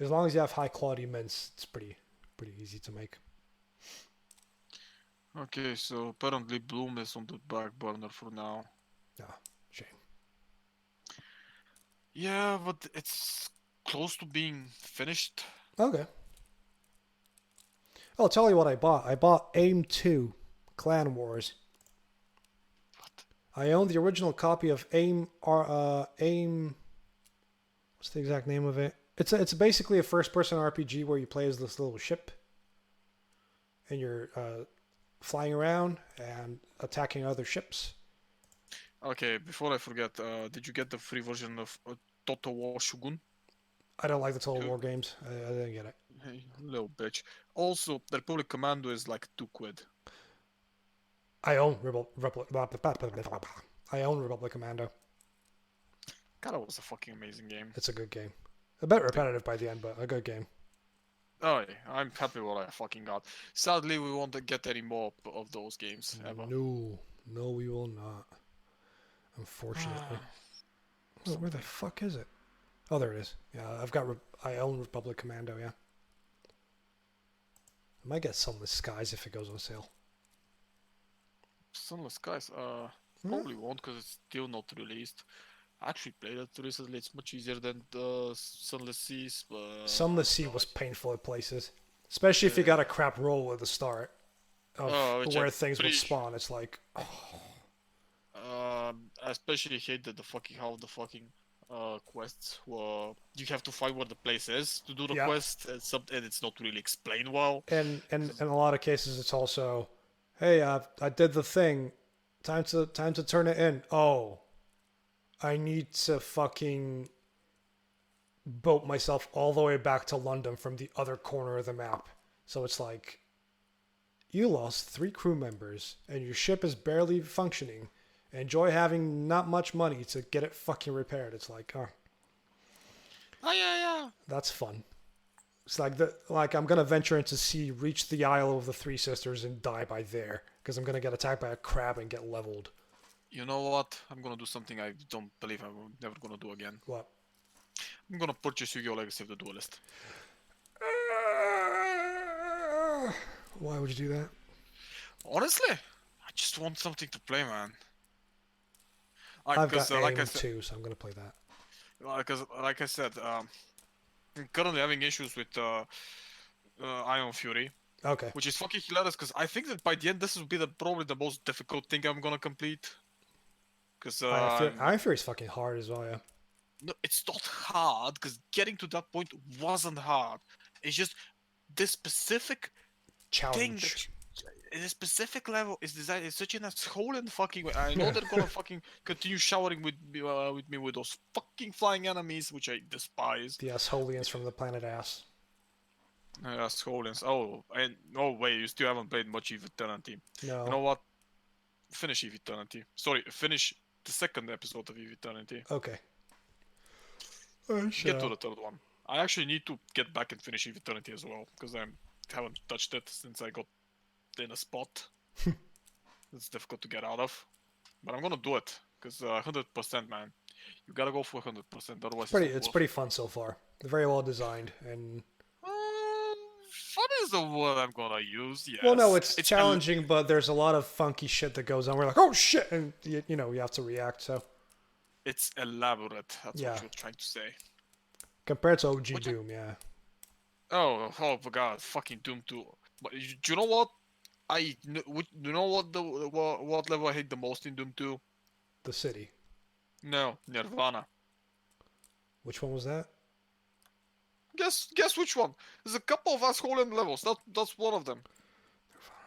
As long as you have high quality mince, it's pretty easy to make. Okay, so apparently Bloom is on the back burner for now. Ah, shame. Yeah, but it's close to being finished. Okay. I'll tell you what I bought. I bought AIM 2 Clan Wars. What? I own the original copy of AIM. AIM. What's the exact name of it? It's basically a first-person RPG where you play as this little ship, and you're flying around and attacking other ships. Okay, before I forget, did you get the free version of Total War Shogun? I don't like the Total War games. I didn't get it. Hey, little bitch. Also, the Republic Commando is like £2. I own Republic Commando. God, that was a fucking amazing game. It's a good game. A bit repetitive by the end, but a good game. Oh, yeah, I'm happy with what I fucking got. Sadly, we won't get any more of those games ever. No, we will not. Unfortunately. Oh, where the fuck is it? Oh, there it is. Yeah, I own Republic Commando, yeah. I might get Sunless Skies if it goes on sale. Sunless Skies, probably won't because it's still not released. I actually played it recently. It's much easier than the Sunless Seas. Sunless Sea was painful at places. Especially if you got a crap roll at the start of where things would spawn. It's like... I especially hated how the fucking quests where you have to find where the place is to do the Yeah. quest, and it's not really explained well. And in a lot of cases, it's also, hey, I did the thing. Time to turn it in. Oh, I need to fucking boat myself all the way back to London from the other corner of the map. So it's like, you lost 3 crew members and your ship is barely functioning. Enjoy having not much money to get it fucking repaired. It's like, oh, Oh yeah. that's fun. It's like I'm gonna venture into sea, reach the Isle of the Three Sisters, and die by there because I'm gonna get attacked by a crab and get leveled. You know what? I'm gonna do something I don't believe I'm never gonna do again. What? I'm gonna purchase Yu-Gi-Oh! Legacy of the Duelist. Why would you do that? Honestly, I just want something to play, man. I've got Like I AIM said, too, so I'm gonna play that. like I said, I'm currently having issues with Ion Fury, Okay. which is fucking hilarious because I think that by the end this will be probably the most difficult thing I'm gonna complete. Because Iron Fury's fucking hard as well, yeah. no, it's not hard. Because getting to that point wasn't hard. It's just this specific thing Challenge. the specific level is designed in such an asshole fucking way. I know they're gonna fucking continue showering with me with those fucking flying enemies, which I despise. The Asholians from the planet Ass. Assholians. Oh, and no way, you still haven't played much Eve Eternity. No. You know what? Finish Eve Eternity. Sorry, finish the second episode of Eve Eternity. Okay. Get to the third one. I actually need to get back and finish Eve Eternity as well, because I haven't touched it since I got in a spot. It's difficult to get out of. But I'm gonna do it, because 100%, man. You gotta go for 100%, otherwise It's pretty fun so far. Very well designed and. Fun is the word I'm gonna use, yes. Well, no, it's challenging, but there's a lot of funky shit that goes on. We're like, oh shit, and you have to react. So it's elaborate. That's Yeah. what you're trying to say. compared to OG Doom, yeah. Oh my god, fucking Doom 2. But do you know what? You know what level I hate the most in Doom 2? The city. No, Nirvana. Which one was that? Guess which one? There's a couple of asshole levels. That's one of them.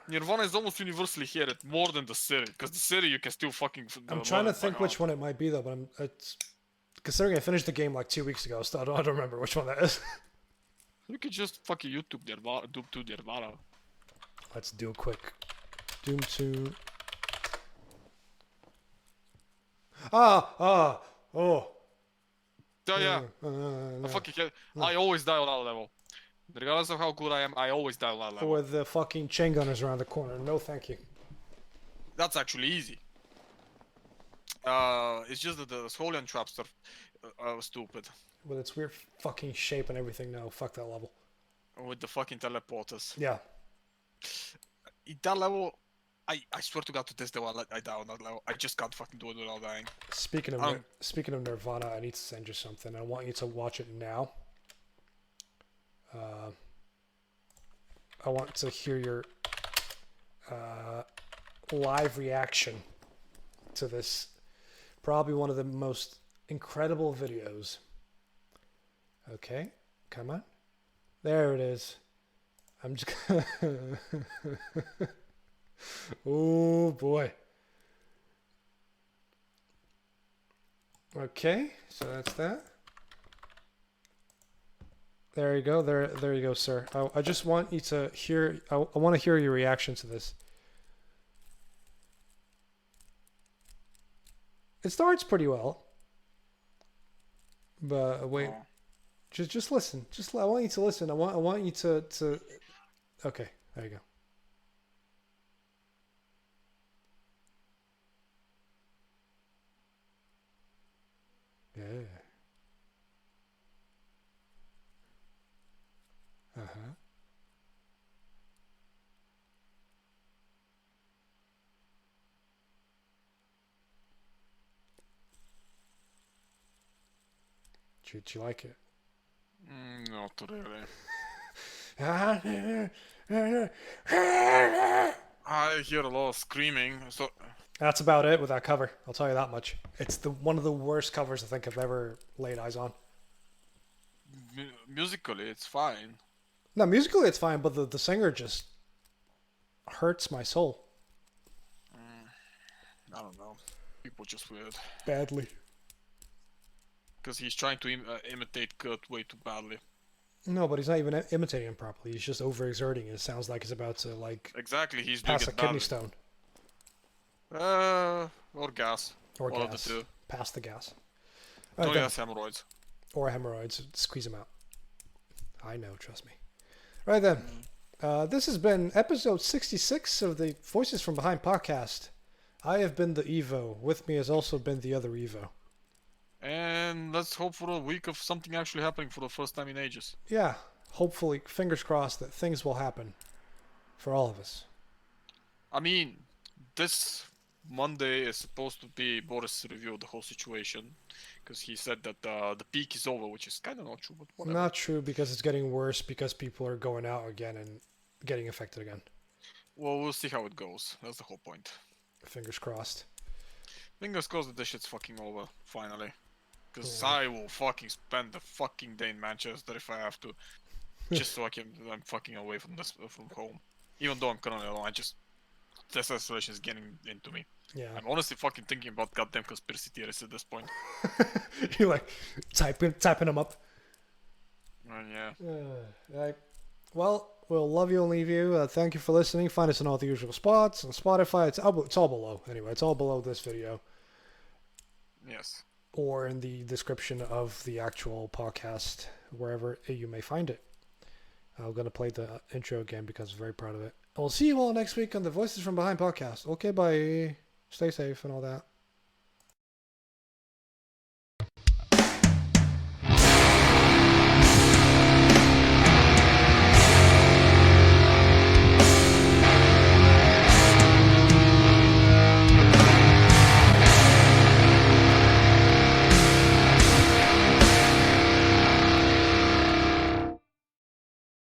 Nirvana is almost universally hated more than the city, because the city you can still fucking. I'm trying to think which one it might be though, but it's considering I finished the game like 2 weeks ago, so I don't remember which one that is. You could just fucking YouTube Nirvana, Doom 2 Nirvana. Let's do a quick Doom 2. Oh. Oh yeah. No. I always die on that level. Regardless of how good I am, I always die on that level. With the fucking chain gunners around the corner. No, thank you. That's actually easy. It's just that the Scholian traps are stupid. With its weird fucking shape and everything. No, fuck that level. With the fucking teleporters. Yeah. In that level, I swear to God, to this day I die on that level. I just can't fucking do it without dying. Speaking of Nirvana, I need to send you something. I want you to watch it now. I want to hear your live reaction to this. Probably one of the most incredible videos. Okay, come on. There it is. I'm just oh boy. Okay, so that's that. There you go. There you go, sir. I just want you to hear. I want to hear your reaction to this. It starts pretty well, but wait. Oh. Just listen. I want you to listen. I want you to. Okay, there you go. Yeah. Uh-huh. Do you like it? Not really. I hear a lot of screaming, so That's about it with that cover. I'll tell you that much. It's the one of the worst covers I think I've ever laid eyes on. Musically, it's fine. No, musically it's fine, but the singer just hurts my soul I don't know. People just weird. badly. Because he's trying to imitate Kurt way too badly. No, but he's not even imitating him properly. He's just overexerting. It sounds like he's about to like Exactly, he's doing pass a it kidney badly. stone Or gas. or One of gas. the two. Pass the gas. No, Right he then. has hemorrhoids. Or hemorrhoids. Squeeze them out. I know, trust me. Right then. This has been episode 66 of the Voices from Behind podcast. I have been the Evo. With me has also been the other Evo. And let's hope for a week of something actually happening for the first time in ages. Yeah, hopefully, fingers crossed that things will happen for all of us. I mean, this Monday is supposed to be Boris' review of the whole situation. Because he said that the peak is over, which is kind of not true, but whatever. Not true because it's getting worse because people are going out again and getting affected again. Well, we'll see how it goes. That's the whole point. Fingers crossed. Fingers crossed that this shit's fucking over, finally. Because Yeah. I will fucking spend the fucking day in Manchester if I have to. Just so I'm fucking away from from home. Even though I'm currently alone, this isolation is getting into me. Yeah. I'm honestly fucking thinking about goddamn conspiracy theories at this point. You're like typing them up. Yeah. Right. Well, we'll love you and leave you. Thank you for listening. Find us in all the usual spots on Spotify. It's all below. Anyway, it's all below this video Yes. or in the description of the actual podcast, wherever you may find it. I'm going to play the intro again because I'm very proud of it. We'll see you all next week on the Voices from Behind podcast. Okay, bye. Stay safe and all that.